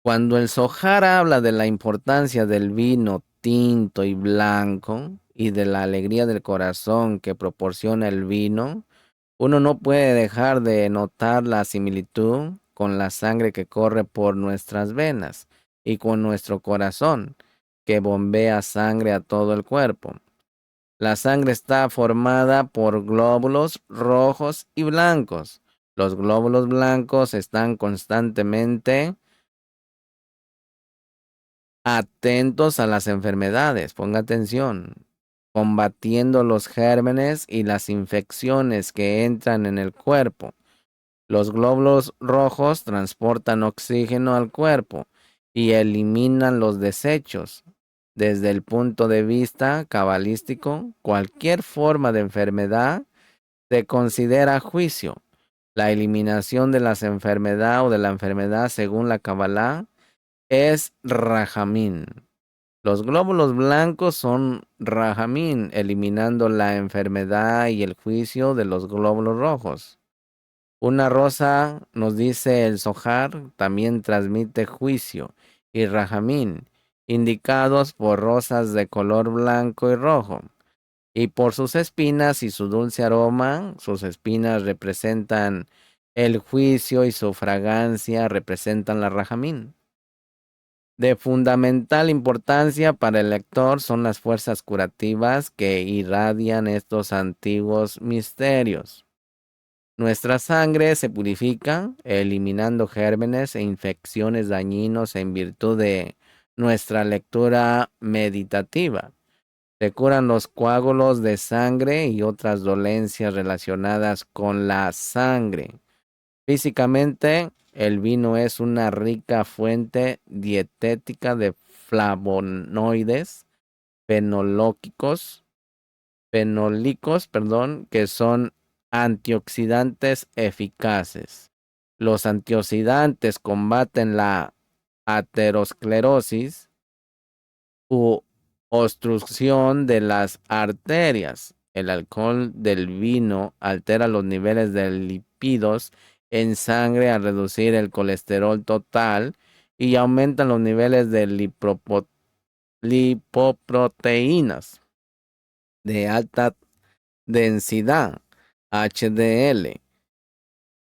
cuando el Zohar habla de la importancia del vino tinto y blanco y de la alegría del corazón que proporciona el vino, Uno no puede dejar de notar la similitud con la sangre que corre por nuestras venas y con nuestro corazón, que bombea sangre a todo el cuerpo. La sangre está formada por glóbulos rojos y blancos. Los glóbulos blancos están constantemente atentos a las enfermedades, ponga atención, combatiendo los gérmenes y las infecciones que entran en el cuerpo. Los glóbulos rojos transportan oxígeno al cuerpo y eliminan los desechos. Desde el punto de vista cabalístico, cualquier forma de enfermedad se considera juicio. La eliminación de las enfermedades o de la enfermedad según la Kabbalah es Rajamín. Los glóbulos blancos son Rajamín, eliminando la enfermedad y el juicio de los glóbulos rojos. Una rosa, nos dice el Zohar, también transmite juicio y Rajamín, indicados por rosas de color blanco y rojo. Y por sus espinas y su dulce aroma, sus espinas representan el juicio y su fragancia representan la Rajamín. De fundamental importancia para el lector son las fuerzas curativas que irradian estos antiguos misterios. Nuestra sangre se purifica, eliminando gérmenes e infecciones dañinos en virtud de nuestra lectura meditativa. Se curan los coágulos de sangre y otras dolencias relacionadas con la sangre. Físicamente, el vino es una rica fuente dietética de flavonoides fenológicos fenólicos, que son antioxidantes eficaces. Los antioxidantes combaten la aterosclerosis u obstrucción de las arterias. El alcohol del vino altera los niveles de lípidos en sangre al reducir el colesterol total y aumenta los niveles de lipoproteínas de alta densidad, HDL,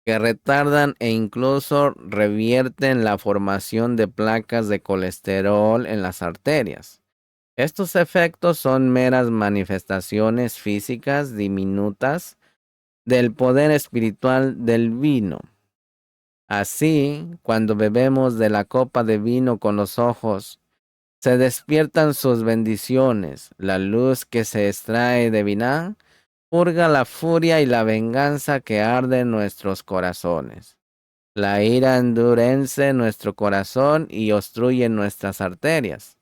que retardan e incluso revierten la formación de placas de colesterol en las arterias. Estos efectos son meras manifestaciones físicas diminutas del poder espiritual del vino. Así, cuando bebemos de la copa de vino con los ojos, se despiertan sus bendiciones. La luz que se extrae de vino purga la furia y la venganza que arde en nuestros corazones. La ira endurece nuestro corazón y obstruye nuestras arterias.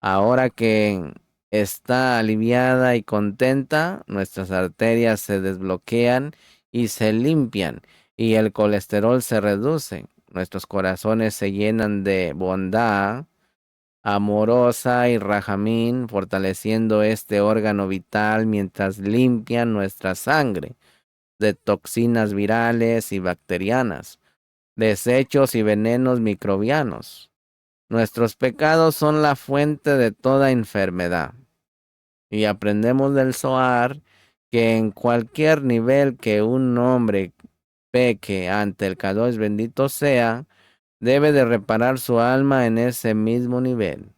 Ahora que está aliviada y contenta, nuestras arterias se desbloquean y se limpian, y el colesterol se reduce. Nuestros corazones se llenan de bondad amorosa y rajamín, fortaleciendo este órgano vital mientras limpian nuestra sangre de toxinas virales y bacterianas, desechos y venenos microbianos. Nuestros pecados son la fuente de toda enfermedad. Y aprendemos del Zohar que en cualquier nivel que un hombre peque ante el Kadosh bendito sea, debe de reparar su alma en ese mismo nivel.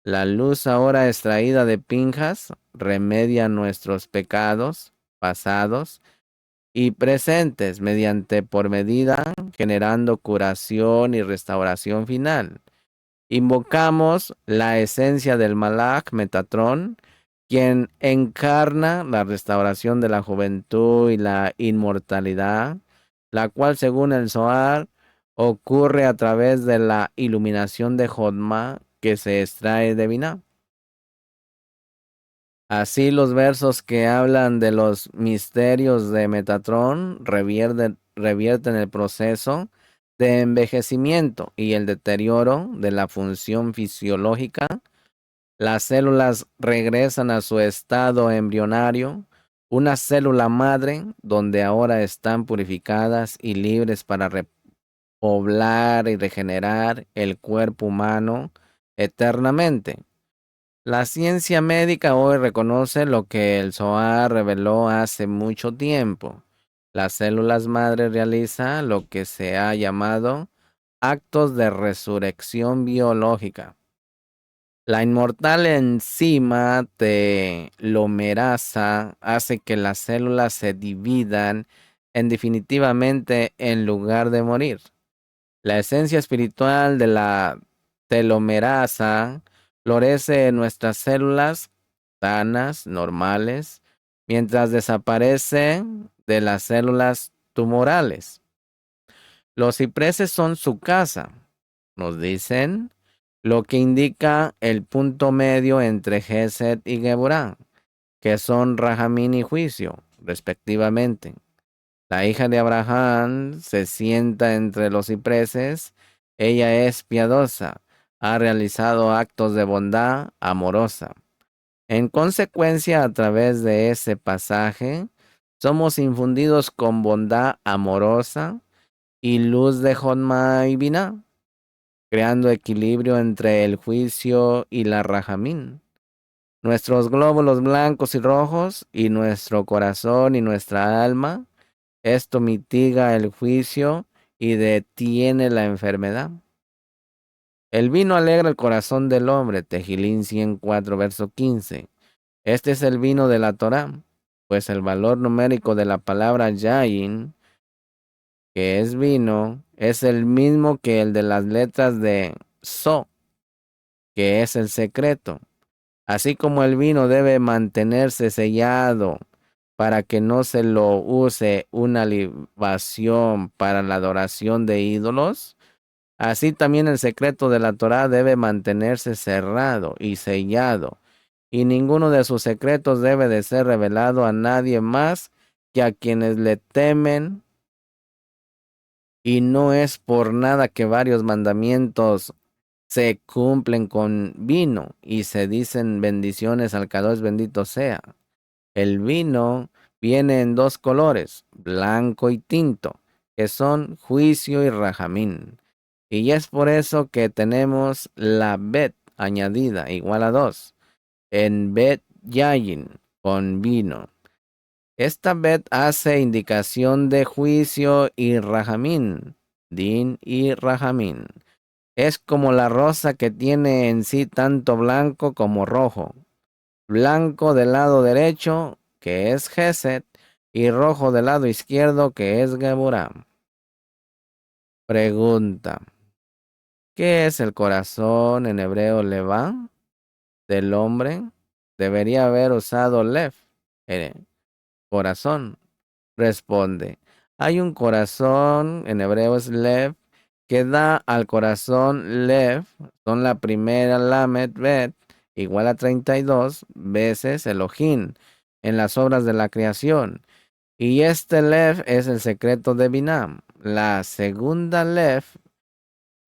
La luz ahora extraída de Pinjas remedia nuestros pecados pasados y presentes mediante por medida, generando curación y restauración final. Invocamos la esencia del Malach Metatrón, quien encarna la restauración de la juventud y la inmortalidad, la cual según el Zohar ocurre a través de la iluminación de Jodma que se extrae de Binah. Así los versos que hablan de los misterios de Metatrón revierten el proceso de envejecimiento y el deterioro de la función fisiológica. Las células regresan a su estado embrionario, una célula madre donde ahora están purificadas y libres para repoblar y regenerar el cuerpo humano eternamente. La ciencia médica hoy reconoce lo que el Zohar reveló hace mucho tiempo. Las células madre realizan lo que se ha llamado actos de resurrección biológica. La inmortal enzima telomerasa hace que las células se dividan en definitivamente en lugar de morir. La esencia espiritual de la telomerasa florece en nuestras células sanas, normales, mientras desaparece de las células tumorales. Los cipreses son su casa, nos dicen, lo que indica el punto medio entre Gesed y Geburah, que son Rajamín y juicio, respectivamente. La hija de Abraham se sienta entre los cipreses. Ella es piadosa, ha realizado actos de bondad amorosa. En consecuencia, a través de ese pasaje, somos infundidos con bondad amorosa y luz de Jodma y Binah, creando equilibrio entre el juicio y la Rajamín. Nuestros glóbulos blancos y rojos, y nuestro corazón y nuestra alma, esto mitiga el juicio y detiene la enfermedad. El vino alegra el corazón del hombre, Tejilín 104, verso 15. Este es el vino de la Torá, pues el valor numérico de la palabra yain, que es vino, es el mismo que el de las letras de So, que es el secreto. Así como el vino debe mantenerse sellado para que no se lo use una libación para la adoración de ídolos, así también el secreto de la Torá debe mantenerse cerrado y sellado, y ninguno de sus secretos debe de ser revelado a nadie más que a quienes le temen, y no es por nada que varios mandamientos se cumplen con vino y se dicen bendiciones al Kadosh bendito sea. El vino viene en dos colores, blanco y tinto, que son juicio y rajamín. Y es por eso que tenemos la bet añadida igual a 2 en bet yayin con vino. Esta bet hace indicación de juicio y rajamín, din y rajamín. Es como la rosa que tiene en sí tanto blanco como rojo. Blanco del lado derecho, que es Geset, y rojo del lado izquierdo, que es Geburah. Pregunta: ¿qué es el corazón en hebreo levá del hombre? Debería haber usado lev, corazón. Responde: hay un corazón, en hebreo es lev, que da al corazón lev, son la primera lamed bet, igual a 32 veces Elohim, en las obras de la creación. Y este lev es el secreto de Binam. La segunda lev,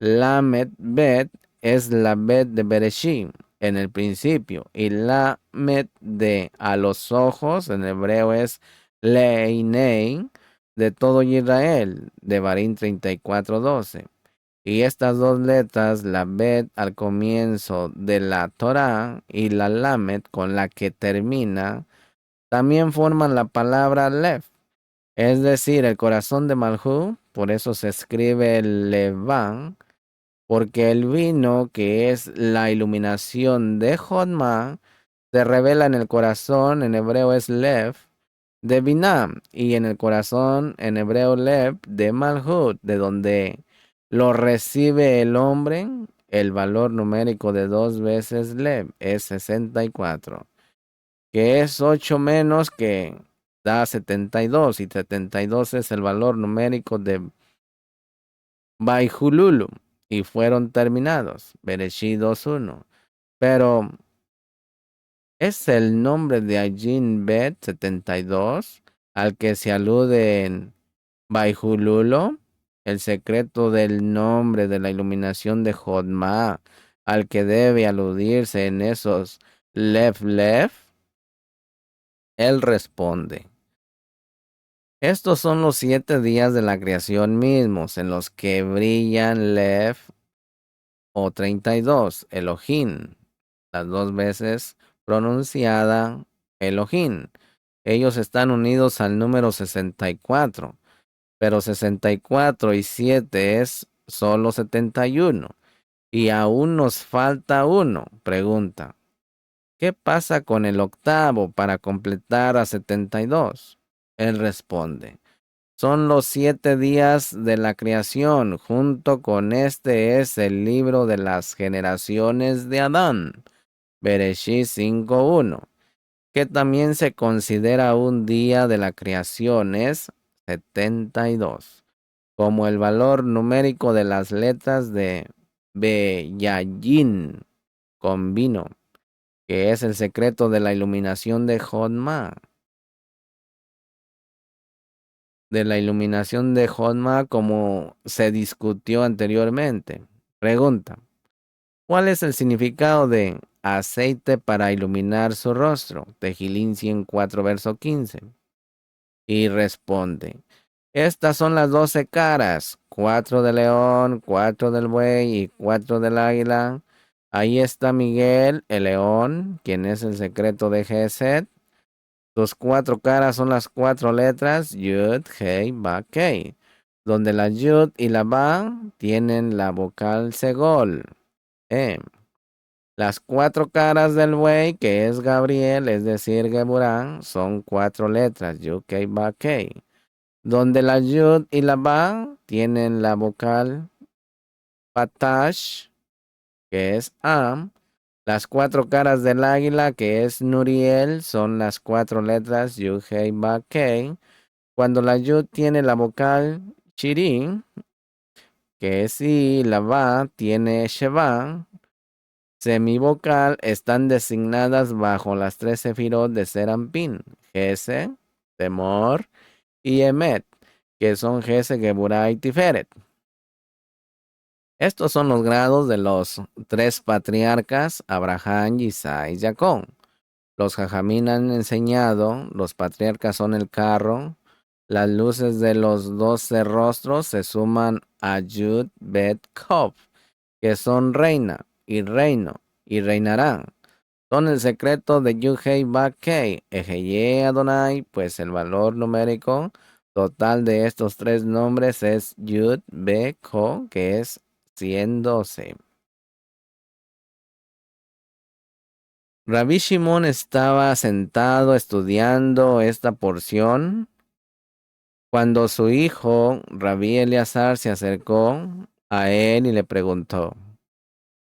lamed bet, es la bet de Bereshit, en el principio. Y lamed de a los ojos, en hebreo es leinei, de todo Israel, de Barín 34:12. Y estas dos letras, la bet al comienzo de la Torah y la lamed con la que termina, también forman la palabra lev, es decir, el corazón de Malhú. Por eso se escribe Leván, porque el vino, que es la iluminación de Jodma, se revela en el corazón, en hebreo es Lev, de Binah, y en el corazón, en hebreo Lev, de Malhut, de donde lo recibe el hombre. El valor numérico de 2 veces Lev es 64, que es 8 menos que da 72, y 72 es el valor numérico de Baihululu, y fueron terminados. Bereshit 2:1. Pero es el nombre de Ajin Bet 72 al que se alude en Baihululo, el secreto del nombre de la iluminación de Jodma, al que debe aludirse en esos Lev Lev. Él responde: estos son los 7 días de la creación mismos, en los que brillan Lev o 32, Elohim, las 2 veces pronunciada Elohim. Ellos están unidos al número 64, pero 64 y 7 es solo 71. Y aún nos falta uno. Pregunta, ¿qué pasa con el octavo para completar a 72? Él responde, son los 7 días de la creación. Junto con este es el libro de las generaciones de Adán. Bereshit 5:1, que también se considera un día de la creación, es 72, como el valor numérico de las letras de Beyayin con vino, que es el secreto de la iluminación de Jodma. De la iluminación de Jodma, como se discutió anteriormente. Pregunta, ¿cuál es el significado de aceite para iluminar su rostro? Tejilín 104, verso 15. Y responde, estas son las 12 caras, 4 del león, 4 del buey y 4 del águila. Ahí está Miguel, el león, quien es el secreto de Geset. Sus 4 caras son las 4 letras Yud, Hei, Ba, Kei, donde la Yud y la Ba tienen la vocal segol. Las 4 caras del buey, que es Gabriel, es decir, Geburán, son 4 letras Yud, Kei, Ba, Kei, donde la Yud y la Ba tienen la vocal Patash, que es Am. Las 4 caras del águila, que es Nuriel, son las 4 letras Yud, Hei, Ba, Kei. Cuando la Yud tiene la vocal Shirin, que es I, la Ba tiene Sheba, semivocal, están designadas bajo las 3 sefirot de Serampín, Gese, Temor y Emet, que son Gese, Geburah y Tiferet. Estos son los grados de los 3 patriarcas, Abraham, Isaac y Jacob. Los jajamín han enseñado, los patriarcas son el carro, las luces de los 12 rostros se suman a Yud Bet Kov, que son reina y reino y reinarán. Son el secreto de Yud Hei Ba Kei, Ejeye Adonai, pues el valor numérico total de estos 3 nombres es Yud Be Ko, que es 112. Rabbi Shimon estaba sentado estudiando esta porción cuando su hijo, Rabí Eleazar, se acercó a él y le preguntó,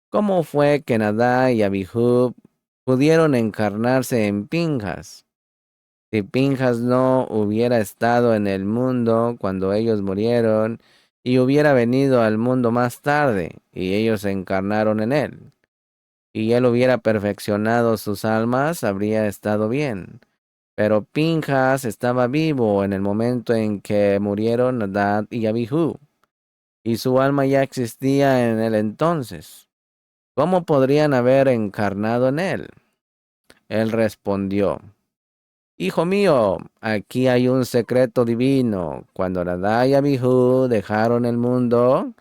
¿cómo fue que Nadab y Abihud pudieron encarnarse en Pinjas? Si Pinjas no hubiera estado en el mundo cuando ellos murieron y hubiera venido al mundo más tarde y ellos se encarnaron en él, y él hubiera perfeccionado sus almas, habría estado bien. Pero Pinjas estaba vivo en el momento en que murieron Nadab y Abihu, y su alma ya existía en él entonces. ¿Cómo podrían haber encarnado en él? Él respondió, hijo mío, aquí hay un secreto divino. Cuando Nadab y Abihu dejaron el mundo,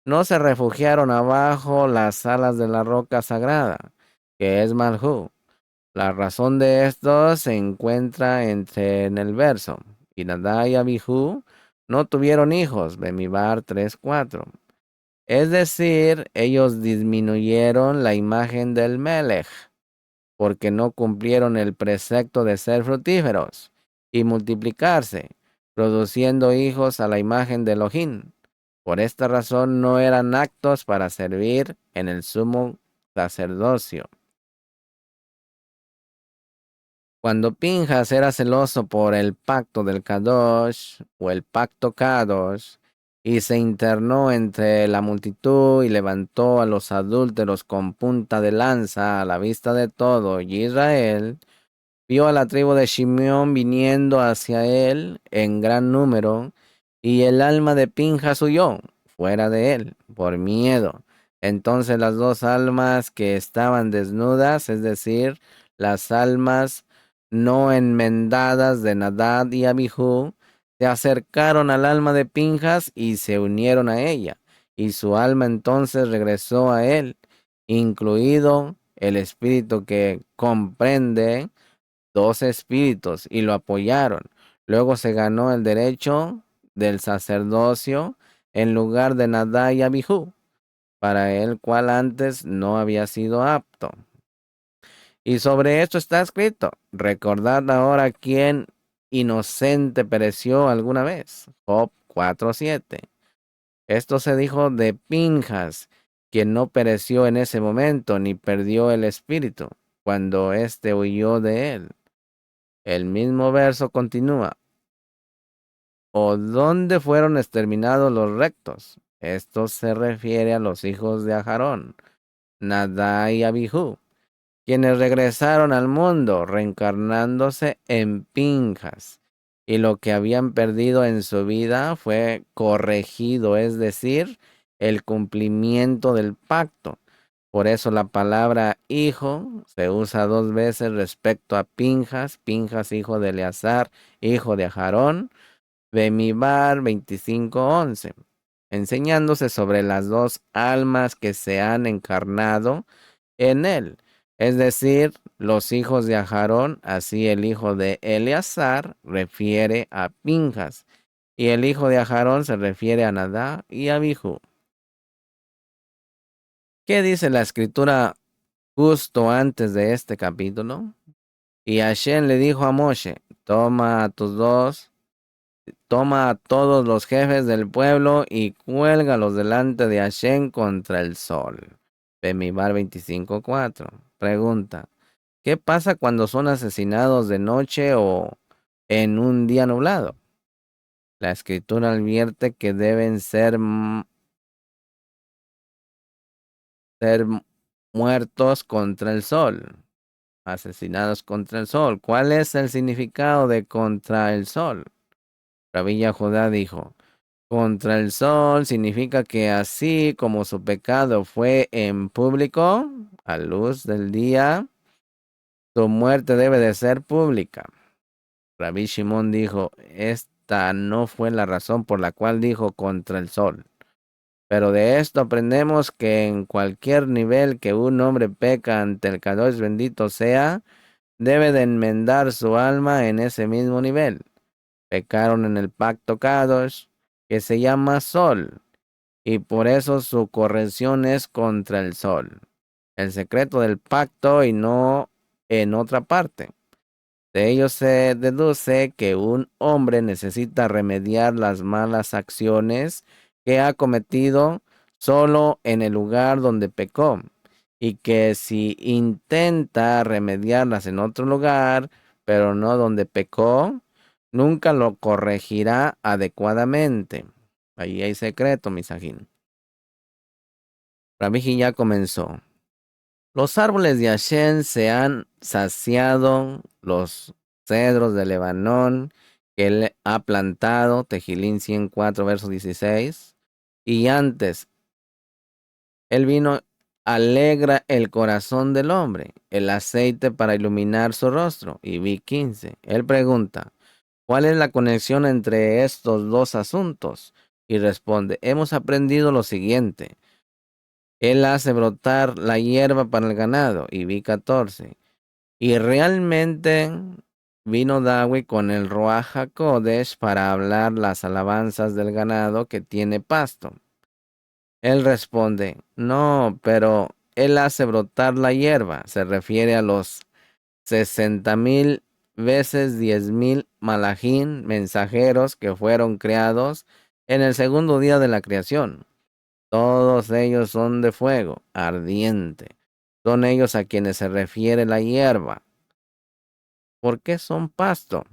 no se refugiaron abajo las alas de la roca sagrada, que es Malhú. La razón de esto se encuentra en el verso. Y Nadab y Abihu no tuvieron hijos, Bemibar 3:4. Es decir, ellos disminuyeron la imagen del Melech, porque no cumplieron el precepto de ser fructíferos y multiplicarse, produciendo hijos a la imagen de Elohim. Por esta razón no eran aptos para servir en el sumo sacerdocio. Cuando Pinjas era celoso por el pacto del Kadosh o el pacto Kadosh y se internó entre la multitud y levantó a los adúlteros con punta de lanza a la vista de todo Israel, vio a la tribu de Shimeón viniendo hacia él en gran número, y el alma de Pinjas huyó fuera de él por miedo. Entonces las 2 almas que estaban desnudas, es decir, las almas no enmendadas de Nadab y Abihu, se acercaron al alma de Pinjas y se unieron a ella, y su alma entonces regresó a él, incluido el espíritu que comprende dos espíritus y lo apoyaron. Luego se ganó el derecho del sacerdocio en lugar de Nadab y Abijú, para el cual antes no había sido apto. Y sobre esto está escrito: recordad ahora quién inocente pereció alguna vez. Job 4:7. Esto se dijo de Pinjas, quien no pereció en ese momento ni perdió el espíritu cuando éste huyó de él. El mismo verso continúa: ¿o dónde fueron exterminados los rectos? Esto se refiere a los hijos de Aharón, Nadab y Abijú, quienes regresaron al mundo reencarnándose en Pinjas, y lo que habían perdido en su vida fue corregido, es decir, el cumplimiento del pacto. Por eso la palabra hijo se usa dos veces respecto a Pinjas, Pinjas hijo de Eleazar, hijo de Aarón, Bemibar 25:11, enseñándose sobre las dos almas que se han encarnado en él, es decir, los hijos de Aharón. Así el hijo de Eleazar refiere a Pinjas, y el hijo de Aharón se refiere a Nadab y Abijú. ¿Qué dice la escritura justo antes de este capítulo? Y Hashem le dijo a Moshe: toma a todos los jefes del pueblo y cuélgalos delante de Hashem contra el sol. Bemidbar 25:4. Pregunta: ¿qué pasa cuando son asesinados de noche o en un día nublado? La escritura advierte que deben ser muertos contra el sol, asesinados contra el sol. ¿Cuál es el significado de contra el sol? Rabí Judá dijo: contra el sol significa que así como su pecado fue en público, a luz del día, su muerte debe de ser pública. Rabí Shimón dijo: esta no fue la razón por la cual dijo contra el sol. Pero de esto aprendemos que en cualquier nivel que un hombre peca ante el Kadosh bendito sea, debe de enmendar su alma en ese mismo nivel. Pecaron en el pacto Kadosh, que se llama sol, y por eso su corrección es contra el sol. El secreto del pacto y no en otra parte. De ello se deduce que un hombre necesita remediar las malas acciones que ha cometido solo en el lugar donde pecó, y que si intenta remediarlas en otro lugar, pero no donde pecó, nunca lo corregirá adecuadamente. Ahí hay secreto, misajín. Rabbi ya comenzó: los árboles de Hashem se han saciado, los cedros de Lebanón que él ha plantado, Tejilín 104, verso 16. Y antes, el vino alegra el corazón del hombre, el aceite para iluminar su rostro. Y vi 15. Él pregunta: ¿cuál es la conexión entre estos dos asuntos? Y responde: hemos aprendido lo siguiente. Él hace brotar la hierba para el ganado. Y vi 14. Y realmente vino David con el Ruach HaKodesh para hablar las alabanzas del ganado que tiene pasto. Él responde: no, pero él hace brotar la hierba. Se refiere a los 60,000 veces 10,000 malachim, mensajeros que fueron creados en el segundo día de la creación. Todos ellos son de fuego ardiente. Son ellos a quienes se refiere la hierba. ¿Por qué son pasto?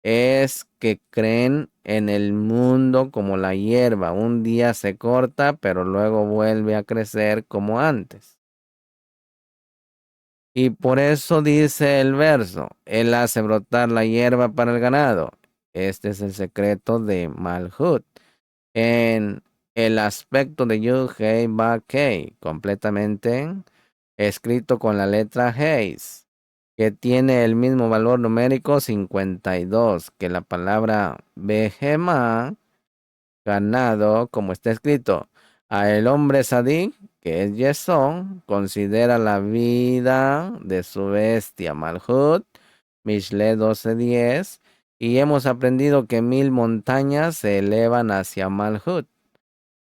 Es que creen en el mundo como la hierba. Un día se corta, pero luego vuelve a crecer como antes. Y por eso dice el verso: él hace brotar la hierba para el ganado. Este es el secreto de Malhut en el aspecto de Yud Hei Ba Kei, completamente escrito con la letra Heis, que tiene el mismo valor numérico 52 que la palabra Behemá, ganado, como está escrito: a el hombre sadí que es Yesod, considera la vida de su bestia Malhut, Mishle 12:10, y hemos aprendido que 1000 montañas se elevan hacia Malhut.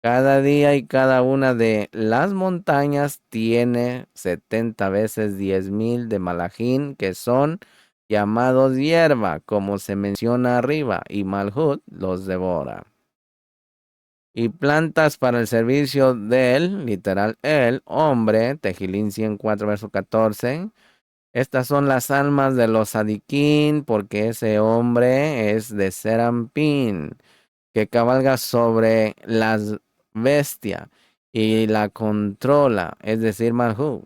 Cada día y cada una de las montañas tiene 70 veces 10,000 de Malachim, que son llamados hierba, como se menciona arriba, y Malhut los devora. Y plantas para el servicio del, literal, el hombre, Tejilín 104, verso 14. Estas son las almas de los sadiquín, porque ese hombre es de Serampín, que cabalga sobre las bestias y la controla, es decir, Malhut.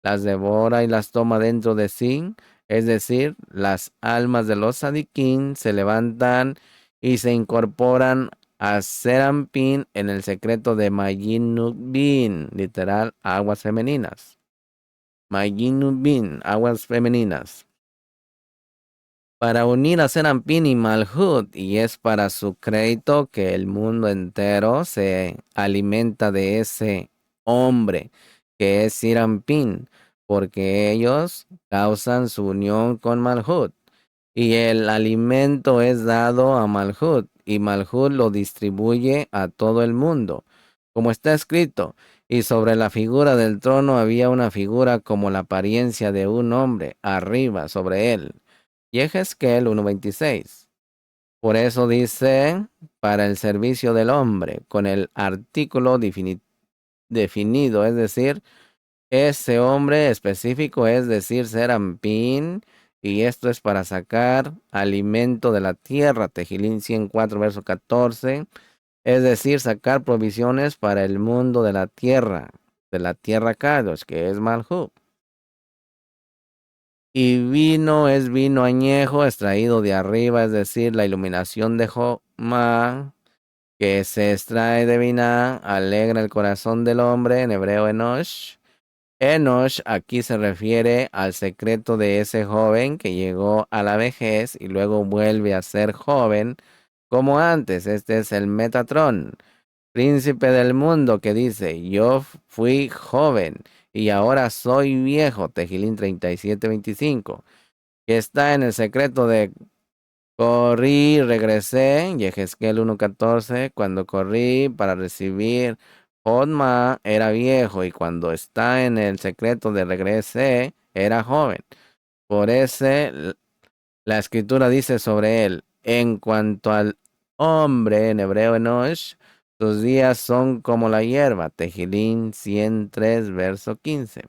Las devora y las toma dentro de sí, es decir, las almas de los sadiquín se levantan y se incorporan a Serampín en el secreto de Mayinubin, literal, aguas femeninas. Mayinubin, aguas femeninas, para unir a Serampín y Malhut, y es para su crédito que el mundo entero se alimenta de ese hombre que es Serampín, porque ellos causan su unión con Malhut, y el alimento es dado a Malhut, y Malhut lo distribuye a todo el mundo, como está escrito. Y sobre la figura del trono había una figura como la apariencia de un hombre arriba sobre él. Yehezkel 1:26. Por eso dice, para el servicio del hombre, con el artículo definido, es decir, ese hombre específico, es decir, Serampín, y esto es para sacar alimento de la tierra, Tejilín 104, verso 14, es decir, sacar provisiones para el mundo de la tierra Kadosh, que es Malhut. Y vino es vino añejo extraído de arriba, es decir, la iluminación de Joma, que se extrae de Binah, alegra el corazón del hombre, en hebreo Enosh. Enosh aquí se refiere al secreto de ese joven que llegó a la vejez y luego vuelve a ser joven como antes. Este es el Metatrón, príncipe del mundo, que dice, yo fui joven y ahora soy viejo, Tejilín 37:25, que está en el secreto de corrí, regresé, Yehezkel 1:14, cuando corrí para recibir Jodma era viejo, y cuando está en el secreto de regresé era joven. Por ese la escritura dice sobre él, en cuanto al hombre, en hebreo Enosh, sus días son como la hierba, Tejilín 103, verso 15.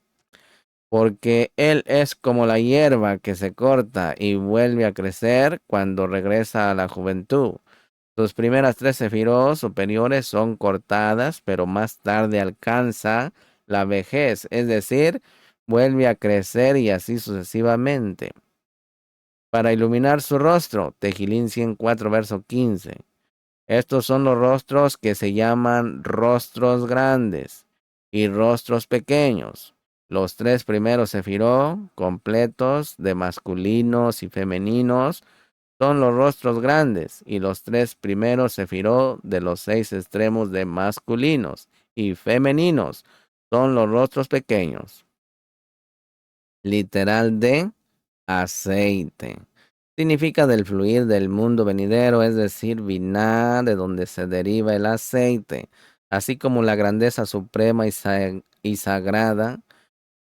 Porque él es como la hierba que se corta y vuelve a crecer cuando regresa a la juventud. Sus primeras 3 sefirot superiores son cortadas, pero más tarde alcanza la vejez, es decir, vuelve a crecer y así sucesivamente. Para iluminar su rostro, Tejilín 104, verso 15. Estos son los rostros que se llaman rostros grandes y rostros pequeños. Los 3 primeros sefirot completos de masculinos y femeninos son los rostros grandes, y los 3 primeros sefirot de los 6 extremos de masculinos y femeninos son los rostros pequeños. Literal de aceite. Significa del fluir del mundo venidero, es decir, Binah, de donde se deriva el aceite, así como la grandeza suprema y sagrada,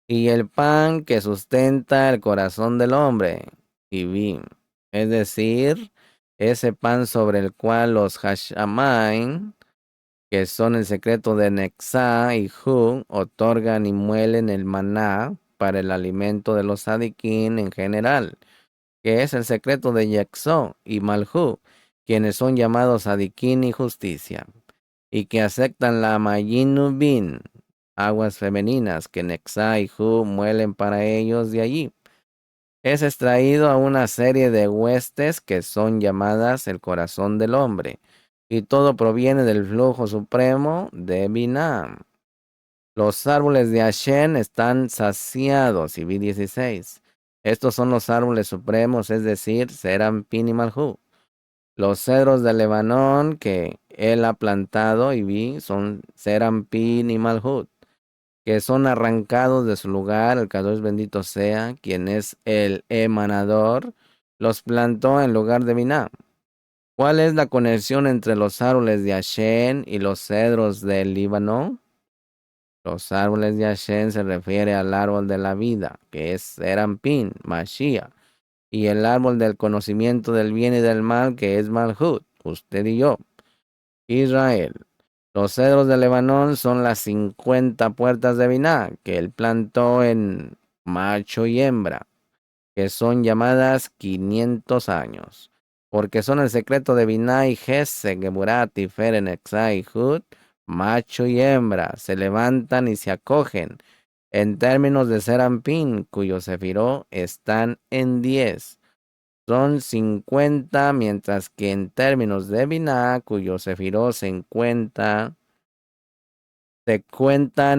y el pan que sustenta el corazón del hombre, y vin, es decir, ese pan sobre el cual los Hashamain, que son el secreto de Nexá y Hu, otorgan y muelen el maná para el alimento de los sadiquín en general, que es el secreto de Yexó y Malhú, quienes son llamados sadiquín y justicia, y que aceptan la Mayinubin, aguas femeninas, que Nexá y Hu muelen para ellos de allí. Es extraído a una serie de huestes que son llamadas el corazón del hombre, y todo proviene del flujo supremo de Binah. Los árboles de Hashem están saciados, y vi 16. Estos son los árboles supremos, es decir, Serampín y Malhú. Los cedros de Lebanón que él ha plantado, y vi, son Serampín y Malhut. que son arrancados de su lugar, el Kadosh bendito sea, quien es el emanador, los plantó en lugar de Binah. ¿Cuál es la conexión entre los árboles de Hashem y los cedros del Líbano? Los árboles de Hashem se refiere al árbol de la vida, que es Serampín, Mashiach, y el árbol del conocimiento del bien y del mal, que es Malhut, usted y yo, Israel. Los cedros de Lebanón son las 50 puertas de Binah, que él plantó en macho y hembra, que son llamadas 500 años, porque son el secreto de Binah y Gesed, Geburah, Tiferet, Netzah y Hud, macho y hembra, se levantan y se acogen, en términos de Serampín, cuyo sefiró están en 10. Son 50, mientras que en términos de Binah, cuyo sefiró se cuentan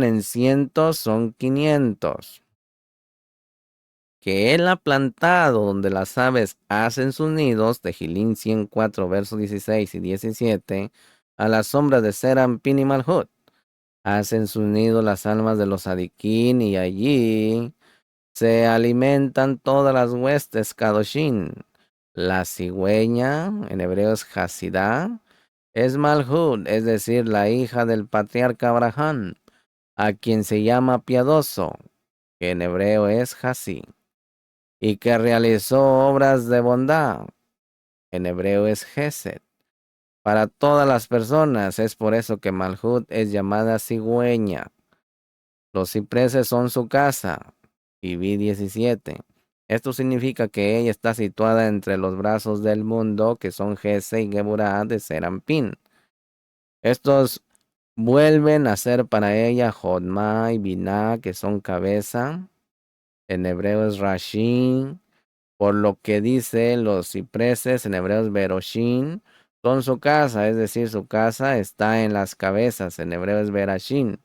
en cientos, son 500. Que él ha plantado donde las aves hacen sus nidos, Tejilín 104, versos 16 y 17, a la sombra de Serampín y Malhut. Hacen sus nidos las almas de los Adiquín y allí se alimentan todas las huestes Kadoshin. La cigüeña, en hebreo es Hasidá, es Malhut, es decir, la hija del patriarca Abraham, a quien se llama piadoso, que en hebreo es Hasi, y que realizó obras de bondad, en hebreo es Gesed, para todas las personas. Es por eso que Malhut es llamada cigüeña. Los cipreses son su casa, y vi 17. Esto significa que ella está situada entre los brazos del mundo, que son Gesed y Geburah de Serampín. Estos vuelven a ser para ella Jodma y Binah, que son cabeza. En hebreo es Rashin. Por lo que dice los cipreses, en hebreo es Beroshin, son su casa, es decir, su casa está en las cabezas. En hebreo es Berashin.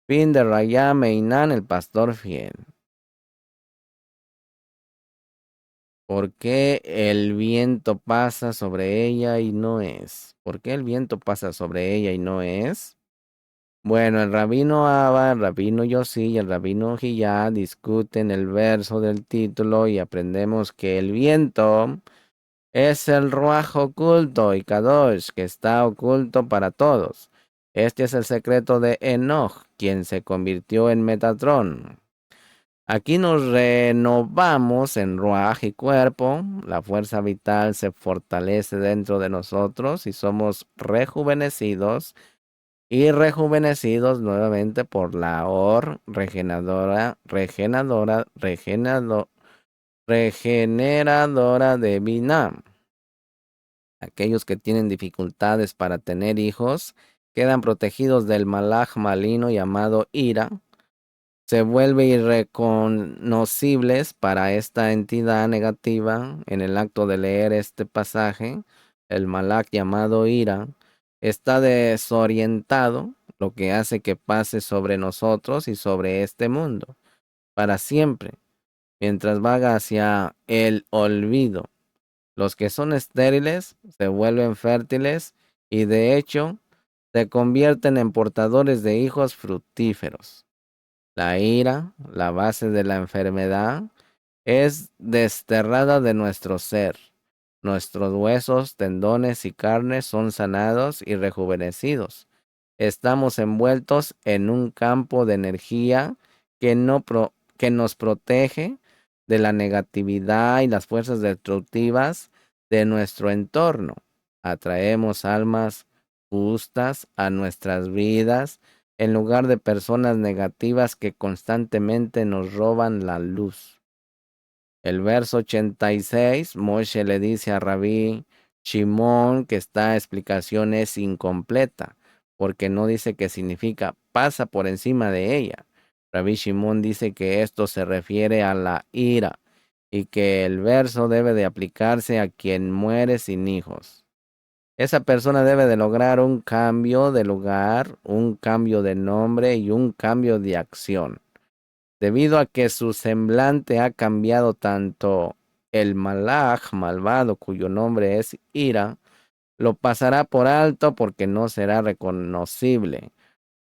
Fin de Rayá Meinan, el pastor fiel. ¿Por qué el viento pasa sobre ella y no es? ¿Por qué el viento pasa sobre ella y no es? Bueno, el rabino Abba, el rabino Yossi y el rabino Hiyá discuten el verso del título y aprendemos que el viento es el Ruaj oculto y Kadosh, que está oculto para todos. Este es el secreto de Enoch, quien se convirtió en Metatrón. Aquí nos renovamos en Ruaj y cuerpo. La fuerza vital se fortalece dentro de nosotros y somos rejuvenecidos y rejuvenecidos nuevamente por la Or regeneradora de Binah. Aquellos que tienen dificultades para tener hijos quedan protegidos del malaj malino llamado ira. Se vuelven irreconocibles para esta entidad negativa en el acto de leer este pasaje. El malaj llamado ira está desorientado, lo que hace que pase sobre nosotros y sobre este mundo para siempre, mientras vaga hacia el olvido. Los que son estériles se vuelven fértiles y de hecho se convierten en portadores de hijos fructíferos. La ira, la base de la enfermedad, es desterrada de nuestro ser. Nuestros huesos, tendones y carnes son sanados y rejuvenecidos. Estamos envueltos en un campo de energía que nos protege de la negatividad y las fuerzas destructivas de nuestro entorno. Atraemos almas justas a nuestras vidas en lugar de personas negativas que constantemente nos roban la luz. El verso 86, Moshe le dice a Rabí Shimón que esta explicación es incompleta, porque no dice que significa pasa por encima de ella. Rabí Shimón dice que esto se refiere a la ira y que el verso debe de aplicarse a quien muere sin hijos. Esa persona debe de lograr un cambio de lugar, un cambio de nombre y un cambio de acción. Debido a que su semblante ha cambiado, tanto el malaj malvado, cuyo nombre es ira, lo pasará por alto porque no será reconocible.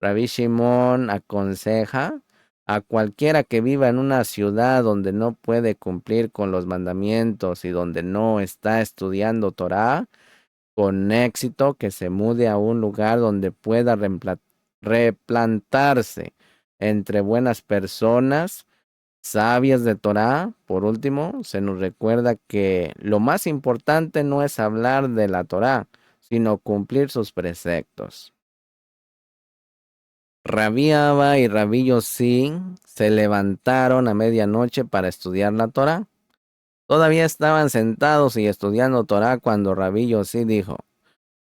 Rabbi Shimon aconseja a cualquiera que viva en una ciudad donde no puede cumplir con los mandamientos y donde no está estudiando Torah con éxito, que se mude a un lugar donde pueda replantarse entre buenas personas sabias de Torah. Por último, se nos recuerda que lo más importante no es hablar de la Torah, sino cumplir sus preceptos. Rabí Abba y Rabí Yossi se levantaron a medianoche para estudiar la Torah. Todavía estaban sentados y estudiando Torah cuando Rabí Yossi dijo: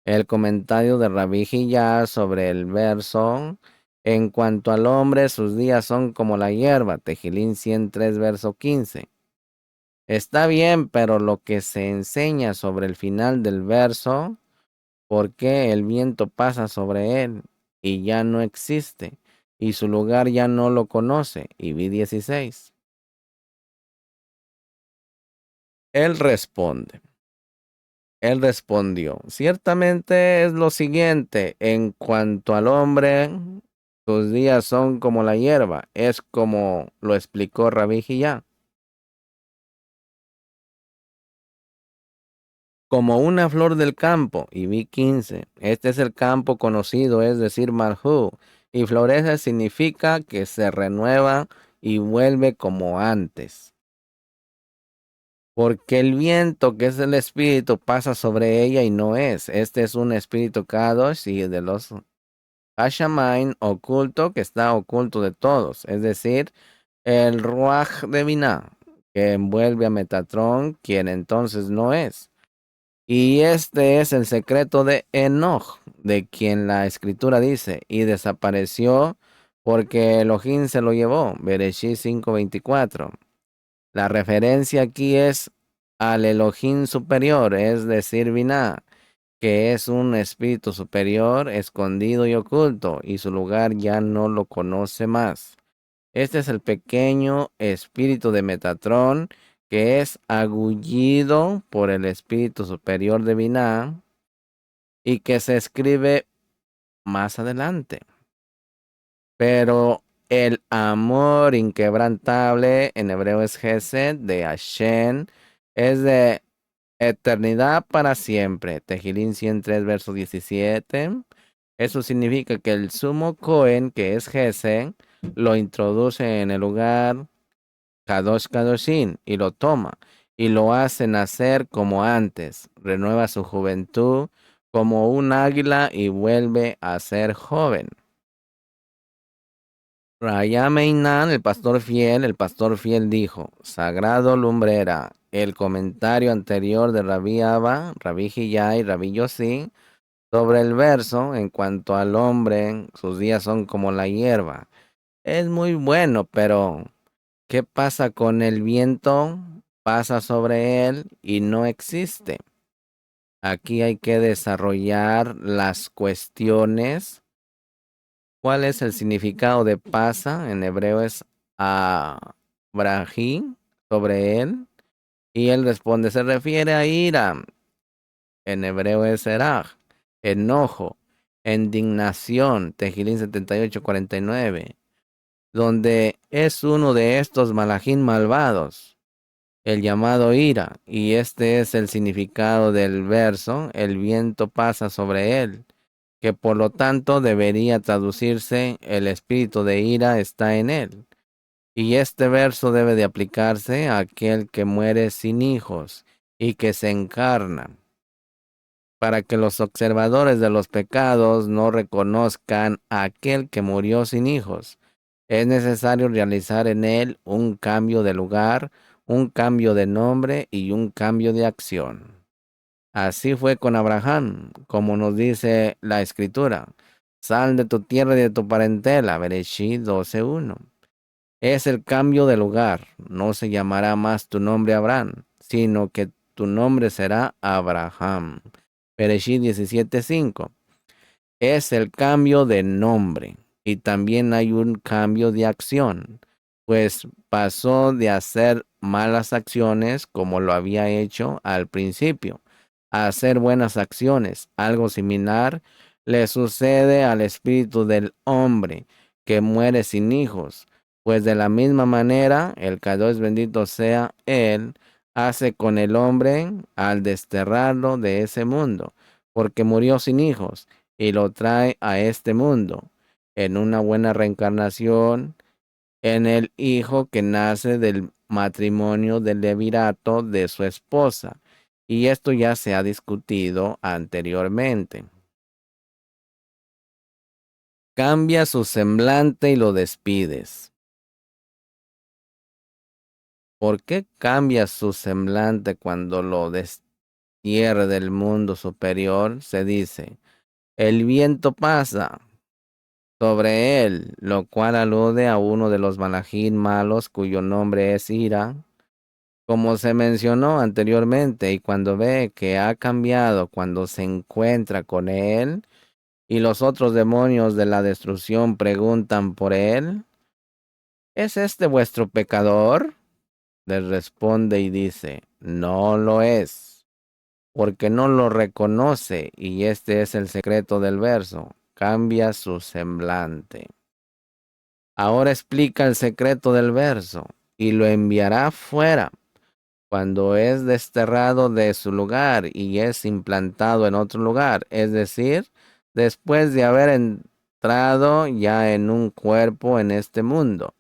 el comentario de Rabí Hillá sobre el verso: en cuanto al hombre, sus días son como la hierba. Tejilín 103, verso 15. Está bien, pero lo que se enseña sobre el final del verso, por qué el viento pasa sobre él y ya no existe, y su lugar ya no lo conoce. Y vi 16. Él responde. Él respondió: ciertamente es lo siguiente, en cuanto al hombre, sus días son como la hierba, es como lo explicó Rabí Hillá, como una flor del campo. Y vi 15. Este es el campo conocido, es decir, Marjú, y florece significa que se renueva y vuelve como antes. Porque el viento, que es el espíritu, pasa sobre ella y no es. Este es un espíritu Kadosh y de los Hashamain oculto, que está oculto de todos, es decir, el Ruach de Binah, que envuelve a Metatrón, quien entonces no es. Y este es el secreto de Enoch, de quien la escritura dice: y desapareció porque Elohim se lo llevó. Bereshit 5:24. La referencia aquí es al Elohim superior, es decir, Binah, que es un espíritu superior, escondido y oculto, y su lugar ya no lo conoce más. Este es el pequeño espíritu de Metatrón, que es agullido por el espíritu superior de Binah y que se escribe más adelante. Pero el amor inquebrantable, en hebreo es Gesed, de Hashem, es de eternidad para siempre. Tejilín 103, verso 17. Eso significa que el sumo Cohen, que es Gesed, lo introduce en el lugar Kadosh Kadoshin y lo toma y lo hace nacer como antes. Renueva su juventud como un águila y vuelve a ser joven. Raya Meinan, el pastor fiel dijo: sagrado lumbrera, el comentario anterior de Rabí Abba, Rabí Hillá y Rabí Yossi sobre el verso, en cuanto al hombre, sus días son como la hierba, es muy bueno, pero ¿qué pasa con el viento? Pasa sobre él y no existe. Aquí hay que desarrollar las cuestiones. ¿Cuál es el significado de pasa? En hebreo es abrahi, sobre él. Y él responde, se refiere a ira. En hebreo es eraj, enojo, indignación. Tejilín 78:49. Donde es uno de estos malajín malvados, el llamado ira, y este es el significado del verso: el viento pasa sobre él, que por lo tanto debería traducirse: el espíritu de ira está en él. Y este verso debe de aplicarse a aquel que muere sin hijos y que se encarna, para que los observadores de los pecados no reconozcan a aquel que murió sin hijos. Es necesario realizar en él un cambio de lugar, un cambio de nombre y un cambio de acción. Así fue con Abraham, como nos dice la escritura: sal de tu tierra y de tu parentela. Bereshit 12:1. Es el cambio de lugar. No se llamará más tu nombre Abraham, sino que tu nombre será Abraham. Bereshit 17:5. Es el cambio de nombre. Y también hay un cambio de acción, pues pasó de hacer malas acciones, como lo había hecho al principio, a hacer buenas acciones. Algo similar le sucede al espíritu del hombre, que muere sin hijos. Pues de la misma manera, el Kadosh bendito sea él, hace con el hombre al desterrarlo de ese mundo, porque murió sin hijos, y lo trae a este mundo, en una buena reencarnación, en el hijo que nace del matrimonio del levirato de su esposa. Y esto ya se ha discutido anteriormente. Cambia su semblante y lo despides. ¿Por qué cambia su semblante cuando lo destierra del mundo superior? Se dice, el viento pasa sobre él, lo cual alude a uno de los malajín malos cuyo nombre es Ira, como se mencionó anteriormente, y cuando ve que ha cambiado, cuando se encuentra con él, y los otros demonios de la destrucción preguntan por él, ¿es este vuestro pecador? Les responde y dice, no lo es, porque no lo reconoce, y este es el secreto del verso, cambia su semblante. Ahora explica el secreto del verso, y lo enviará fuera cuando es desterrado de su lugar y es implantado en otro lugar, es decir, después de haber entrado ya en un cuerpo en este mundo.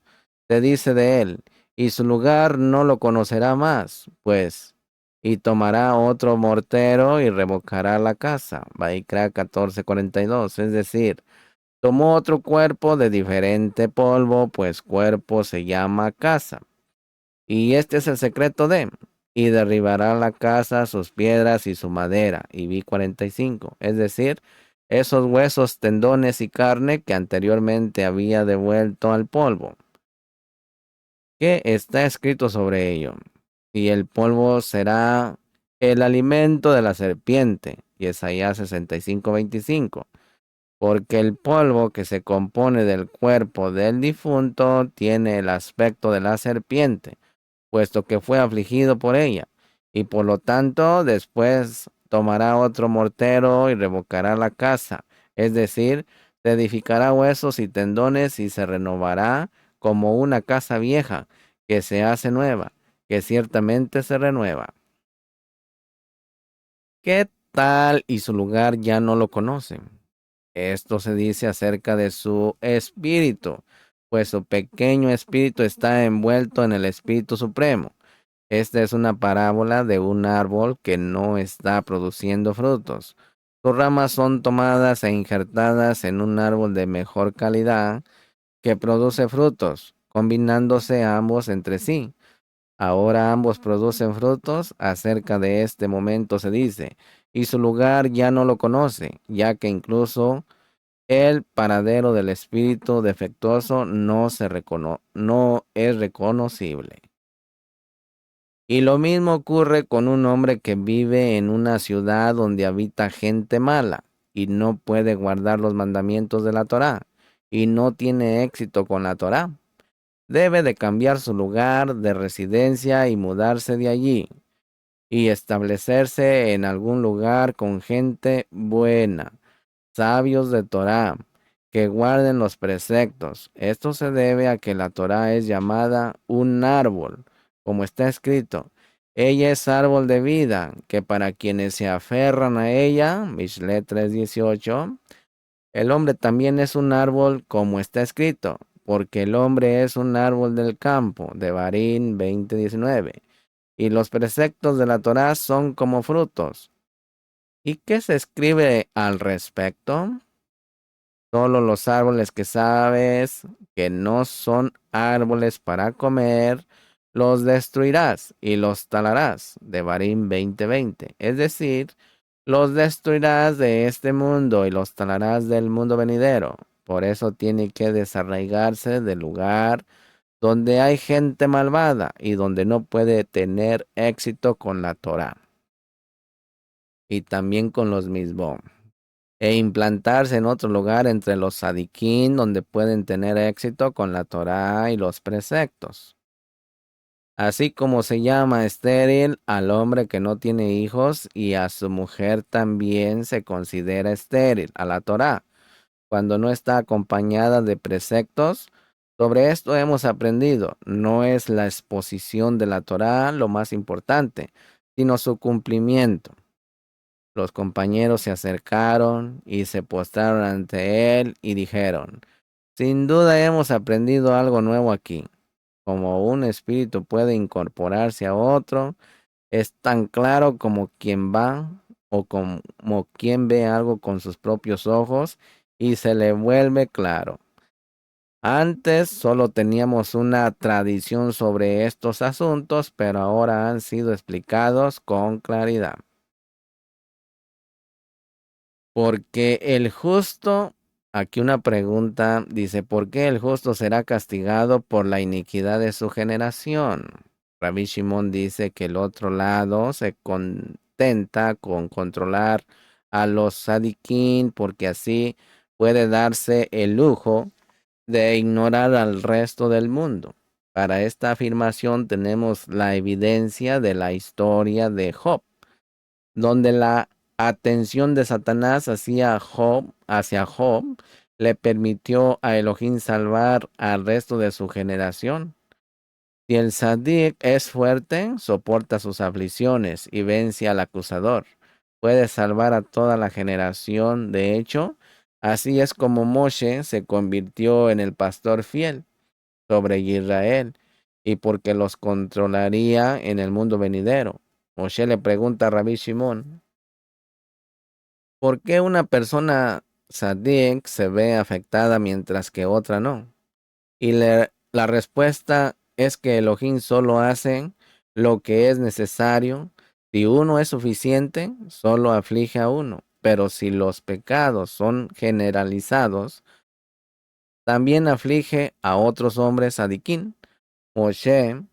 Se dice de él, y su lugar no lo conocerá más, pues, y tomará otro mortero y revocará la casa. Baikra 14:42, es decir, tomó otro cuerpo de diferente polvo, pues cuerpo se llama casa. Y este es el secreto de, y derribará la casa, sus piedras y su madera. Y vi 45, es decir, esos huesos, tendones y carne que anteriormente había devuelto al polvo. ¿Qué está escrito sobre ello? Y el polvo será el alimento de la serpiente. Y Isaías 65:25. Porque el polvo que se compone del cuerpo del difunto tiene el aspecto de la serpiente, puesto que fue afligido por ella, y por lo tanto después tomará otro mortero y revocará la casa, es decir, se edificará huesos y tendones y se renovará como una casa vieja que se hace nueva, que ciertamente se renueva. ¿Qué tal y su lugar ya no lo conocen? Esto se dice acerca de su espíritu, pues su pequeño espíritu está envuelto en el Espíritu Supremo. Esta es una parábola de un árbol que no está produciendo frutos. Sus ramas son tomadas e injertadas en un árbol de mejor calidad que produce frutos, combinándose ambos entre sí. Ahora ambos producen frutos. Acerca de este momento se dice, y su lugar ya no lo conoce, ya que incluso el paradero del espíritu defectuoso no es reconocible. Y lo mismo ocurre con un hombre que vive en una ciudad donde habita gente mala y no puede guardar los mandamientos de la Torá y no tiene éxito con la Torá. Debe de cambiar su lugar de residencia y mudarse de allí y establecerse en algún lugar con gente buena, sabios de Torá, que guarden los preceptos. Esto se debe a que la Torá es llamada un árbol, como está escrito. Ella es árbol de vida, que para quienes se aferran a ella, Mishle 3:18, el hombre también es un árbol, como está escrito, porque el hombre es un árbol del campo, de Barín 20:19. Y los preceptos de la Torá son como frutos. ¿Y qué se escribe al respecto? Solo los árboles que sabes que no son árboles para comer, los destruirás y los talarás. Devarim 20:20. Es decir, los destruirás de este mundo y los talarás del mundo venidero. Por eso tiene que desarraigarse del lugar donde hay gente malvada y donde no puede tener éxito con la Torah y también con los mismos e implantarse en otro lugar entre los sadiquín donde pueden tener éxito con la Torá y los preceptos. Así como se llama estéril al hombre que no tiene hijos y a su mujer también se considera estéril a la Torá, cuando no está acompañada de preceptos. Sobre esto hemos aprendido, no es la exposición de la Torá lo más importante, sino su cumplimiento. Los compañeros se acercaron y se postraron ante él y dijeron, sin duda hemos aprendido algo nuevo aquí. Como un espíritu puede incorporarse a otro, es tan claro como quien va o como quien ve algo con sus propios ojos y se le vuelve claro. Antes solo teníamos una tradición sobre estos asuntos, pero ahora han sido explicados con claridad. Porque el justo, aquí una pregunta dice, ¿por qué el justo será castigado por la iniquidad de su generación? Rabbi Shimon dice que el otro lado se contenta con controlar a los sadiquín porque así puede darse el lujo de ignorar al resto del mundo. Para esta afirmación tenemos la evidencia de la historia de Job, donde la atención de Satanás hacia Job, le permitió a Elohim salvar al resto de su generación. Si el Sadik es fuerte, soporta sus aflicciones y vence al acusador. Puede salvar a toda la generación. De hecho, así es como Moshe se convirtió en el pastor fiel sobre Israel y porque los controlaría en el mundo venidero. Moshe le pregunta a Rabbi Shimon, ¿por qué una persona Sadik se ve afectada mientras que otra no? Y la respuesta es que Elohim solo hace lo que es necesario. Si uno es suficiente, solo aflige a uno. Pero si los pecados son generalizados, también aflige a otros hombres sadiquín. Moshe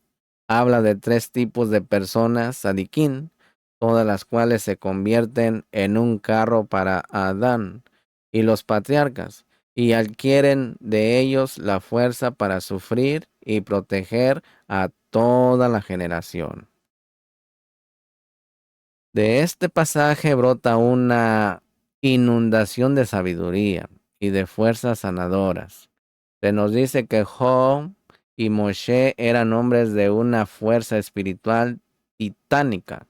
habla de tres tipos de personas sadiquín, todas las cuales se convierten en un carro para Adán y los patriarcas, y adquieren de ellos la fuerza para sufrir y proteger a toda la generación. De este pasaje brota una inundación de sabiduría y de fuerzas sanadoras. Se nos dice que Job y Moshe eran hombres de una fuerza espiritual titánica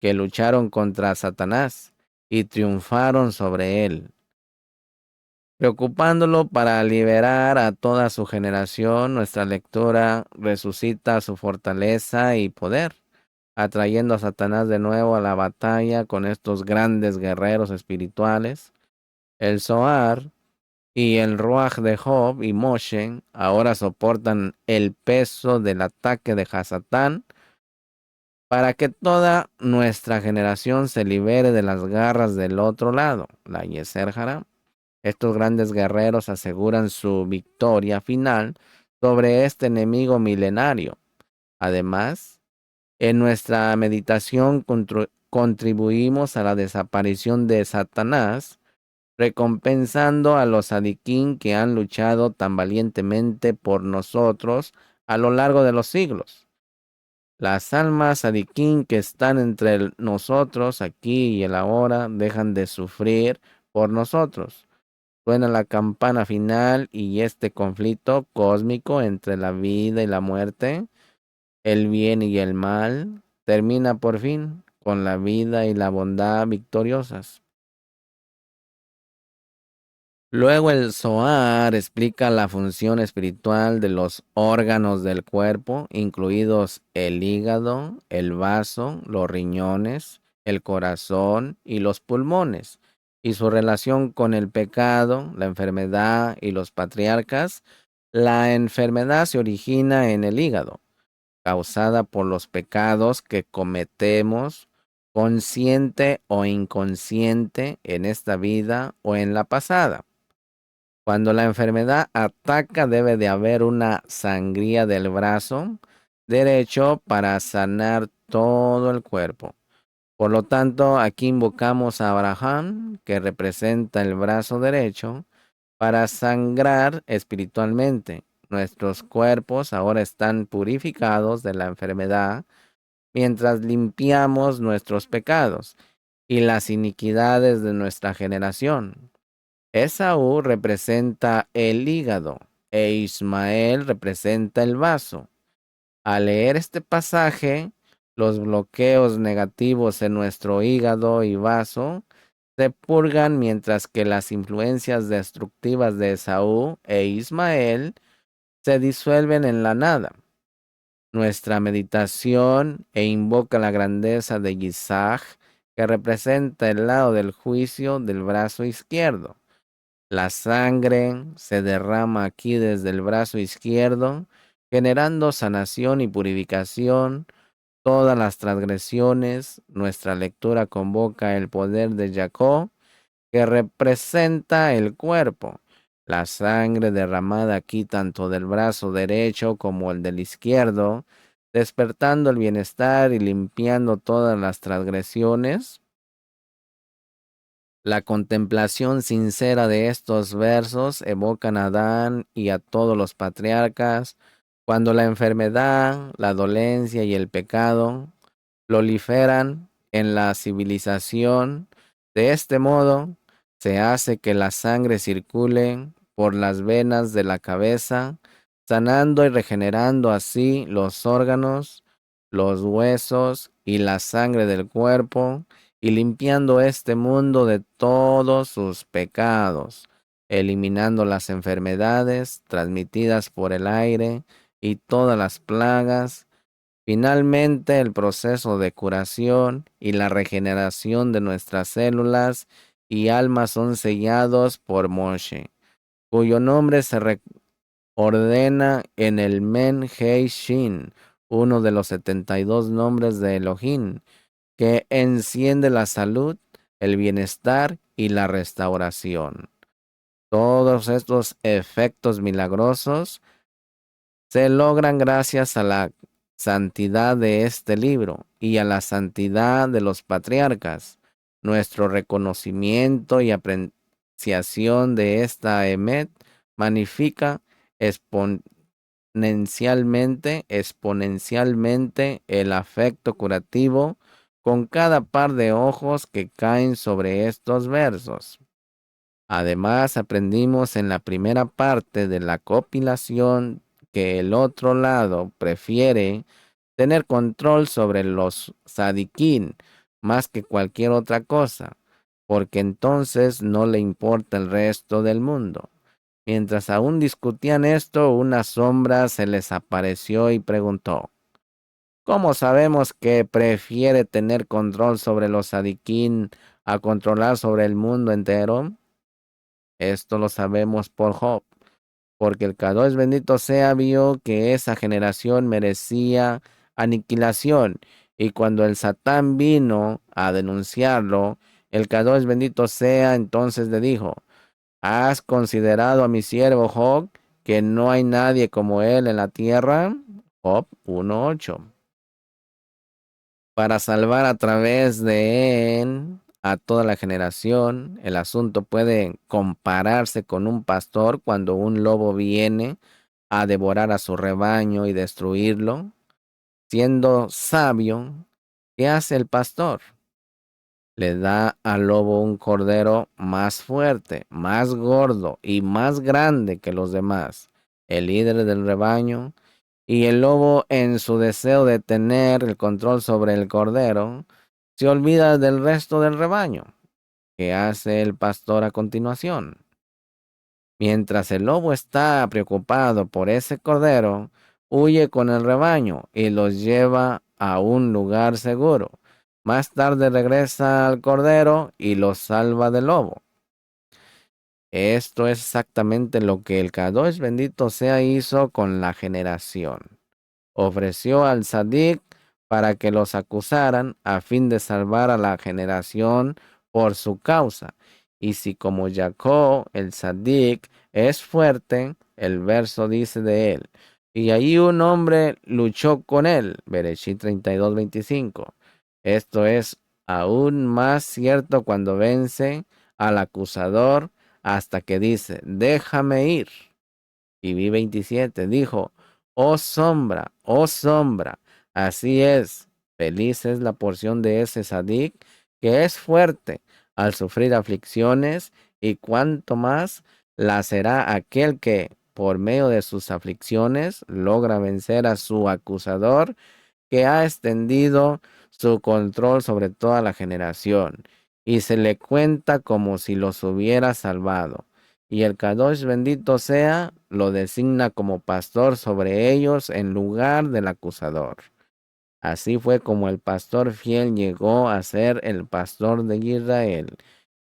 que lucharon contra Satanás y triunfaron sobre él, preocupándolo para liberar a toda su generación. Nuestra lectura resucita su fortaleza y poder, atrayendo a Satanás de nuevo a la batalla con estos grandes guerreros espirituales. El Zohar y el Ruach de Job y Moshe ahora soportan el peso del ataque de Hasatán para que toda nuestra generación se libere de las garras del otro lado, la Yeser Hará. Estos grandes guerreros aseguran su victoria final sobre este enemigo milenario. Además, en nuestra meditación contribuimos a la desaparición de Satanás, recompensando a los sadiquín que han luchado tan valientemente por nosotros a lo largo de los siglos. Las almas sadiquín que están entre nosotros aquí y el ahora dejan de sufrir por nosotros. Suena la campana final y este conflicto cósmico entre la vida y la muerte, el bien y el mal, termina por fin con la vida y la bondad victoriosas. Luego el Zohar explica la función espiritual de los órganos del cuerpo, incluidos el hígado, el vaso, los riñones, el corazón y los pulmones, y su relación con el pecado, la enfermedad y los patriarcas. La enfermedad se origina en el hígado, causada por los pecados que cometemos consciente o inconsciente en esta vida o en la pasada. Cuando la enfermedad ataca, debe de haber una sangría del brazo derecho para sanar todo el cuerpo. Por lo tanto, aquí invocamos a Abraham, que representa el brazo derecho, para sangrar espiritualmente. Nuestros cuerpos ahora están purificados de la enfermedad mientras limpiamos nuestros pecados y las iniquidades de nuestra generación. Esaú representa el hígado e Ismael representa el vaso. Al leer este pasaje, los bloqueos negativos en nuestro hígado y vaso se purgan mientras que las influencias destructivas de Esaú e Ismael se disuelven en la nada. Nuestra meditación invoca la grandeza de Isaac, que representa el lado del juicio del brazo izquierdo. La sangre se derrama aquí desde el brazo izquierdo, generando sanación y purificación. Todas las transgresiones, nuestra lectura convoca el poder de Jacob, que representa el cuerpo. La sangre derramada aquí tanto del brazo derecho como el del izquierdo, despertando el bienestar y limpiando todas las transgresiones. La contemplación sincera de estos versos evocan a Adán y a todos los patriarcas, cuando la enfermedad, la dolencia y el pecado proliferan en la civilización. De este modo, se hace que la sangre circule por las venas de la cabeza, sanando y regenerando así los órganos, los huesos y la sangre del cuerpo, y limpiando este mundo de todos sus pecados, eliminando las enfermedades transmitidas por el aire y todas las plagas. Finalmente, el proceso de curación y la regeneración de nuestras células y almas son sellados por Moshe, cuyo nombre se ordena en el Men Hei Shin, uno de los 72 nombres de Elohim, que enciende la salud, el bienestar y la restauración. Todos estos efectos milagrosos se logran gracias a la santidad de este libro y a la santidad de los patriarcas. Nuestro reconocimiento y apreciación de esta Emet magnifica exponencialmente el afecto curativo con cada par de ojos que caen sobre estos versos. Además, aprendimos en la primera parte de la compilación que el otro lado prefiere tener control sobre los sadiquín más que cualquier otra cosa, porque entonces no le importa el resto del mundo. Mientras aún discutían esto, una sombra se les apareció y preguntó: ¿cómo sabemos que prefiere tener control sobre los sadiquín a controlar sobre el mundo entero? Esto lo sabemos por Job, porque el Kadosh bendito sea vio que esa generación merecía aniquilación, y cuando el Satán vino a denunciarlo, el Kadosh bendito sea entonces le dijo: ¿has considerado a mi siervo Job, que no hay nadie como él en la tierra? Job 1:8. Para salvar a través de él a toda la generación. El asunto puede compararse con un pastor cuando un lobo viene a devorar a su rebaño y destruirlo. Siendo sabio, ¿qué hace el pastor? Le da al lobo un cordero más fuerte, más gordo y más grande que los demás, el líder del rebaño. Y el lobo, en su deseo de tener el control sobre el cordero, se olvida del resto del rebaño. ¿Qué hace el pastor a continuación? Mientras el lobo está preocupado por ese cordero, huye con el rebaño y los lleva a un lugar seguro. Más tarde regresa al cordero y los salva del lobo. Esto es exactamente lo que el Kadosh bendito sea hizo con la generación. Ofreció al Sadik para que los acusaran a fin de salvar a la generación por su causa. Y si como Jacob el Sadik es fuerte, el verso dice de él: y ahí un hombre luchó con él. Bereshit 32:25. Esto es aún más cierto cuando vence al acusador hasta que dice: déjame ir. Y vi 27. Dijo, oh sombra, así es. Feliz es la porción de ese Sadik que es fuerte al sufrir aflicciones, y cuanto más la será aquel que, por medio de sus aflicciones, logra vencer a su acusador, que ha extendido su control sobre toda la generación, y se le cuenta como si los hubiera salvado. Y el Kadosh bendito sea, lo designa como pastor sobre ellos en lugar del acusador. Así fue como el pastor fiel llegó a ser el pastor de Israel.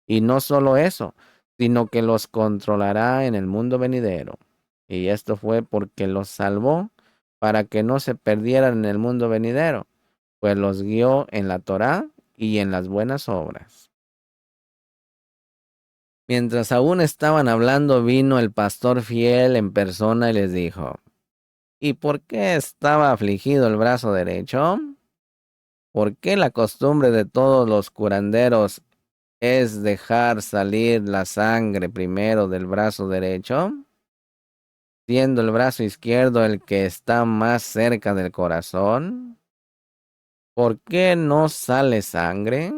Y no solo eso, sino que los controlará en el mundo venidero. Y esto fue porque los salvó para que no se perdieran en el mundo venidero, pues los guió en la Torá y en las buenas obras. Mientras aún estaban hablando, vino el pastor fiel en persona y les dijo, ¿y por qué estaba afligido el brazo derecho? ¿Por qué la costumbre de todos los curanderos es dejar salir la sangre primero del brazo derecho, siendo el brazo izquierdo el que está más cerca del corazón? ¿Por qué no sale sangre?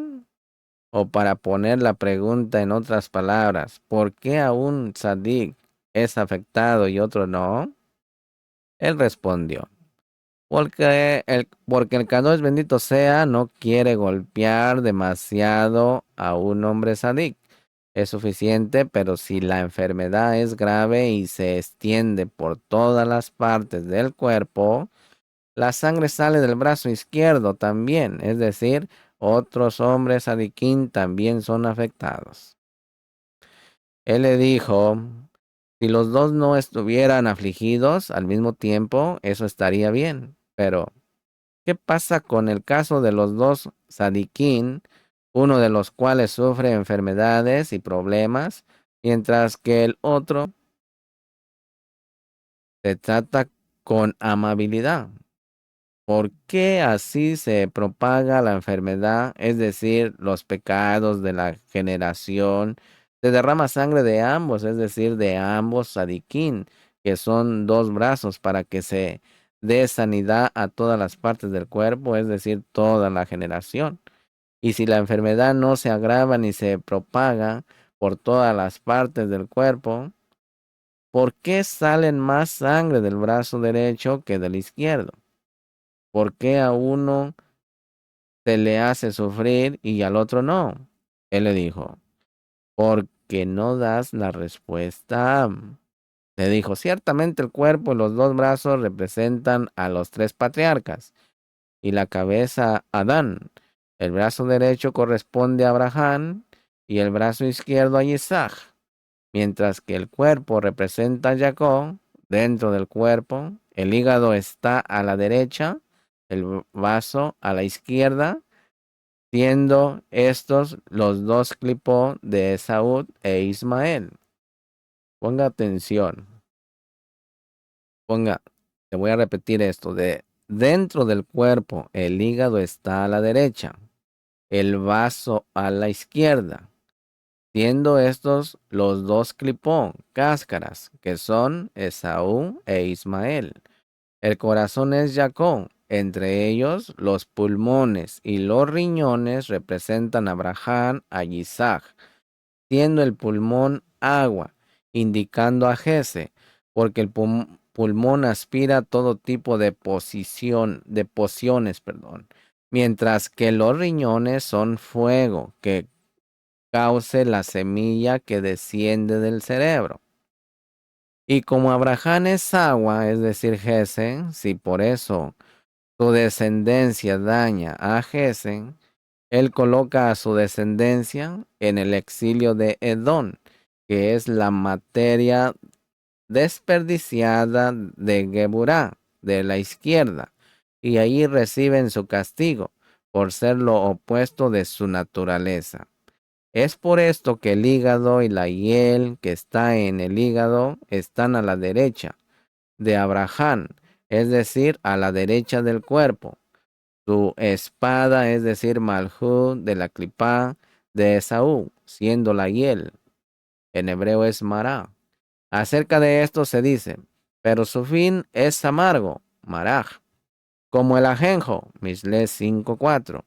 O para poner la pregunta en otras palabras, ¿por qué a un tzadik es afectado y otro no? Él respondió, porque el Kadosh bendito sea no quiere golpear demasiado a un hombre tzadik. Es suficiente, pero si la enfermedad es grave y se extiende por todas las partes del cuerpo, la sangre sale del brazo izquierdo también, es decir, otros hombres tzadikim también son afectados. Él le dijo, si los dos no estuvieran afligidos al mismo tiempo, eso estaría bien. Pero, ¿qué pasa con el caso de los dos tzadikim, uno de los cuales sufre enfermedades y problemas, mientras que el otro se trata con amabilidad? ¿Por qué así se propaga la enfermedad, es decir, los pecados de la generación? Se derrama sangre de ambos, es decir, de ambos sadiquín, que son dos brazos, para que se dé sanidad a todas las partes del cuerpo, es decir, toda la generación. Y si la enfermedad no se agrava ni se propaga por todas las partes del cuerpo, ¿por qué salen más sangre del brazo derecho que del izquierdo? ¿Por qué a uno se le hace sufrir y al otro no? Él le dijo, porque no das la respuesta. Le dijo, ciertamente el cuerpo y los dos brazos representan a los tres patriarcas y la cabeza a Adán. El brazo derecho corresponde a Abraham y el brazo izquierdo a Isaac, mientras que el cuerpo representa a Jacob. Dentro del cuerpo, el hígado está a la derecha, el vaso a la izquierda, siendo estos los dos clipó de Esaú e Ismael. Ponga atención, te voy a repetir esto, dentro del cuerpo, el hígado está a la derecha, el vaso a la izquierda, siendo estos los dos clipó, cáscaras, que son Esaú e Ismael. El corazón es Jacob. Entre ellos, los pulmones y los riñones representan a Abraham, a Isaac, siendo el pulmón agua, indicando a Jesse, porque el pulmón aspira todo tipo de pociones, mientras que los riñones son fuego, que cause la semilla que desciende del cerebro. Y como Abraham es agua, es decir, Jesse, si por eso su descendencia daña a Jesse, él coloca a su descendencia en el exilio de Edom, que es la materia desperdiciada de Geburá, de la izquierda, y allí reciben su castigo por ser lo opuesto de su naturaleza. Es por esto que el hígado y la hiel que está en el hígado están a la derecha de Abraham, es decir, a la derecha del cuerpo. Su espada, es decir, Malhut de la clipá de Esaú, siendo la hiel. En hebreo es Mará. Acerca de esto se dice, pero su fin es amargo, maraj, como el ajenjo, Mishlei 5:4.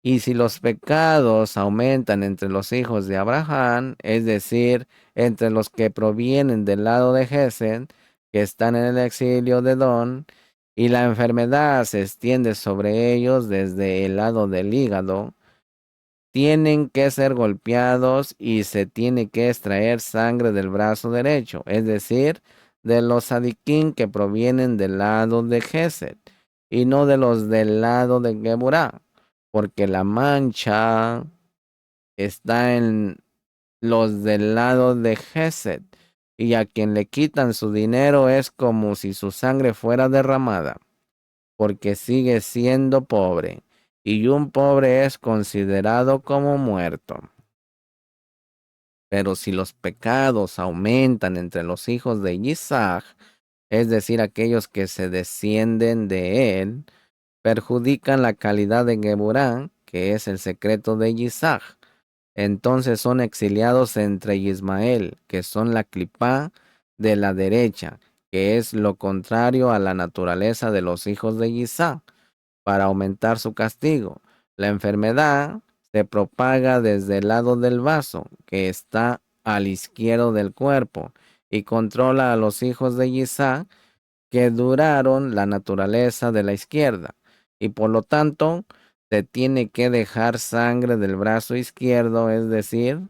Y si los pecados aumentan entre los hijos de Abraham, es decir, entre los que provienen del lado de Gesed, que están en el exilio de Edom, y la enfermedad se extiende sobre ellos desde el lado del hígado, tienen que ser golpeados y se tiene que extraer sangre del brazo derecho, es decir, de los sadiquín que provienen del lado de Gesed, y no de los del lado de Geburá, porque la mancha está en los del lado de Gesed, y a quien le quitan su dinero es como si su sangre fuera derramada, porque sigue siendo pobre, y un pobre es considerado como muerto. Pero si los pecados aumentan entre los hijos de Isaac, es decir, aquellos que se descienden de él, perjudican la calidad de Geburá, que es el secreto de Isaac. Entonces son exiliados entre Ismael, que son la clipá de la derecha, que es lo contrario a la naturaleza de los hijos de Isaac, para aumentar su castigo. La enfermedad se propaga desde el lado del vaso, que está al izquierdo del cuerpo, y controla a los hijos de Isaac, que duraron la naturaleza de la izquierda, y por lo tanto se tiene que dejar sangre del brazo izquierdo, es decir,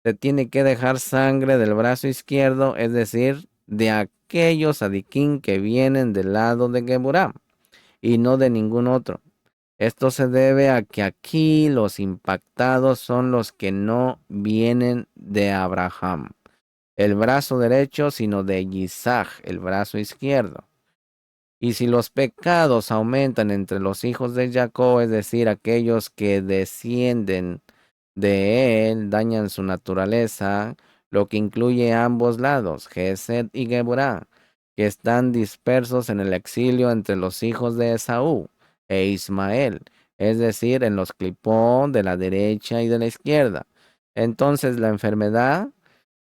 se tiene que dejar sangre del brazo izquierdo, es decir, de aquellos adiquín que vienen del lado de Geburá, y no de ningún otro. Esto se debe a que aquí los impactados son los que no vienen de Abraham, el brazo derecho, sino de Isaac, el brazo izquierdo. Y si los pecados aumentan entre los hijos de Jacob, es decir, aquellos que descienden de él, dañan su naturaleza, lo que incluye ambos lados, Gesed y Geburá, que están dispersos en el exilio entre los hijos de Esaú e Ismael, es decir, en los clipón de la derecha y de la izquierda. Entonces la enfermedad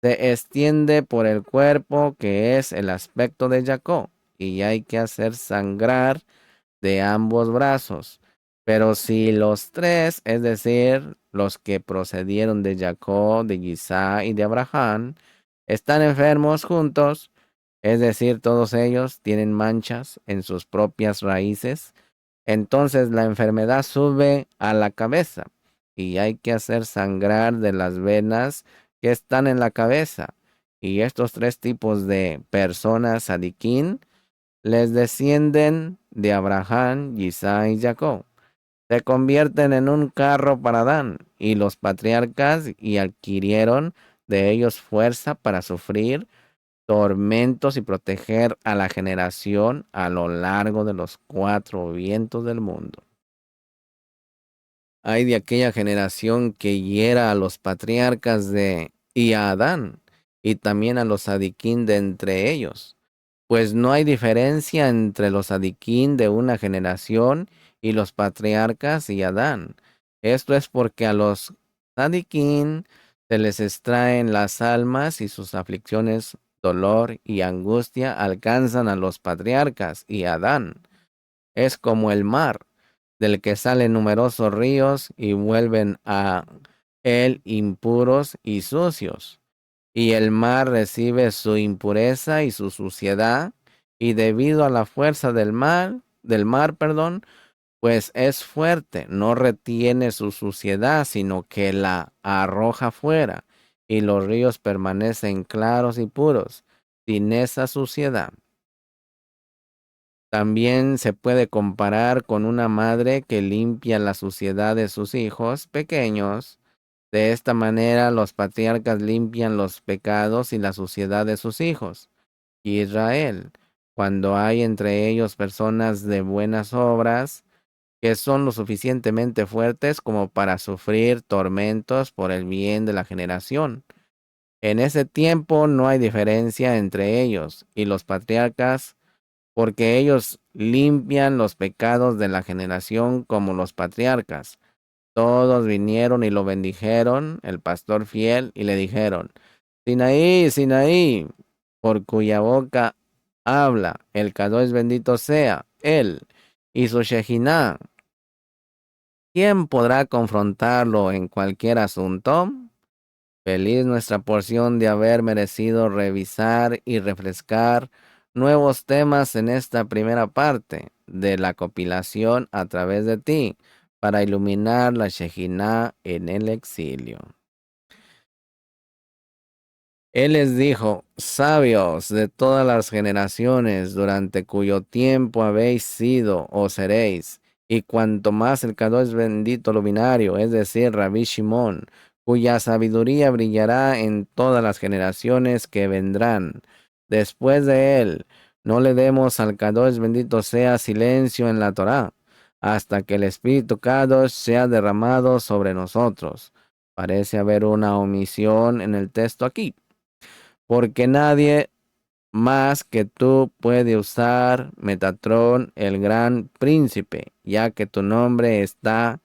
se extiende por el cuerpo, que es el aspecto de Jacob, y hay que hacer sangrar de ambos brazos. Pero si los tres, es decir, los que procedieron de Jacob, de Isaac y de Abraham, están enfermos juntos, es decir, todos ellos tienen manchas en sus propias raíces, entonces la enfermedad sube a la cabeza y hay que hacer sangrar de las venas que están en la cabeza. Y estos tres tipos de personas, Sadiquín, les descienden de Abraham, Isaac y Jacob. Se convierten en un carro para Adán y los patriarcas y adquirieron de ellos fuerza para sufrir tormentos y proteger a la generación a lo largo de los cuatro vientos del mundo. Hay de aquella generación que hiera a los patriarcas y a Adán, y también a los adiquín de entre ellos, pues no hay diferencia entre los adiquín de una generación y los patriarcas y Adán. Esto es porque a los adiquín se les extraen las almas y sus aflicciones, dolor y angustia alcanzan a los patriarcas y Adán. Es como el mar, del que salen numerosos ríos y vuelven a él impuros y sucios. Y el mar recibe su impureza y su suciedad, y debido a la fuerza del mar, perdón, pues es fuerte, no retiene su suciedad, sino que la arroja fuera, y los ríos permanecen claros y puros, sin esa suciedad. También se puede comparar con una madre que limpia la suciedad de sus hijos pequeños. De esta manera los patriarcas limpian los pecados y la suciedad de sus hijos. Israel, cuando hay entre ellos personas de buenas obras, que son lo suficientemente fuertes como para sufrir tormentos por el bien de la generación. En ese tiempo no hay diferencia entre ellos y los patriarcas, porque ellos limpian los pecados de la generación como los patriarcas. Todos vinieron y lo bendijeron, el pastor fiel, y le dijeron: Sinaí, Sinaí, por cuya boca habla el Kadosh bendito sea él y su Shejinah. ¿Quién podrá confrontarlo en cualquier asunto? Feliz nuestra porción de haber merecido revisar y refrescar nuevos temas en esta primera parte de la compilación a través de ti para iluminar la Shejinah en el exilio. Él les dijo, sabios de todas las generaciones durante cuyo tiempo habéis sido o seréis, y cuanto más el Kadosh bendito luminario, es decir, Rabbi Shimon, cuya sabiduría brillará en todas las generaciones que vendrán. Después de él, no le demos al Kadosh bendito sea silencio en la Torá, hasta que el Espíritu Kadosh sea derramado sobre nosotros. Parece haber una omisión en el texto aquí porque nadie más que tú puede usar Metatrón, el gran príncipe, ya que tu nombre está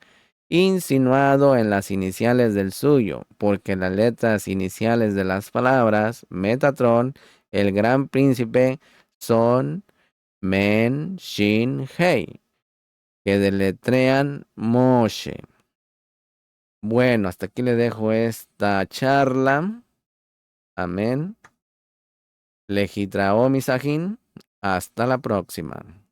insinuado en las iniciales del suyo, porque las letras iniciales de las palabras Metatrón, el gran príncipe, son Men, Shin, Hei, que deletrean Moshe. Bueno, hasta aquí le dejo esta charla. Amén. Legitraomisajín. Hasta la próxima.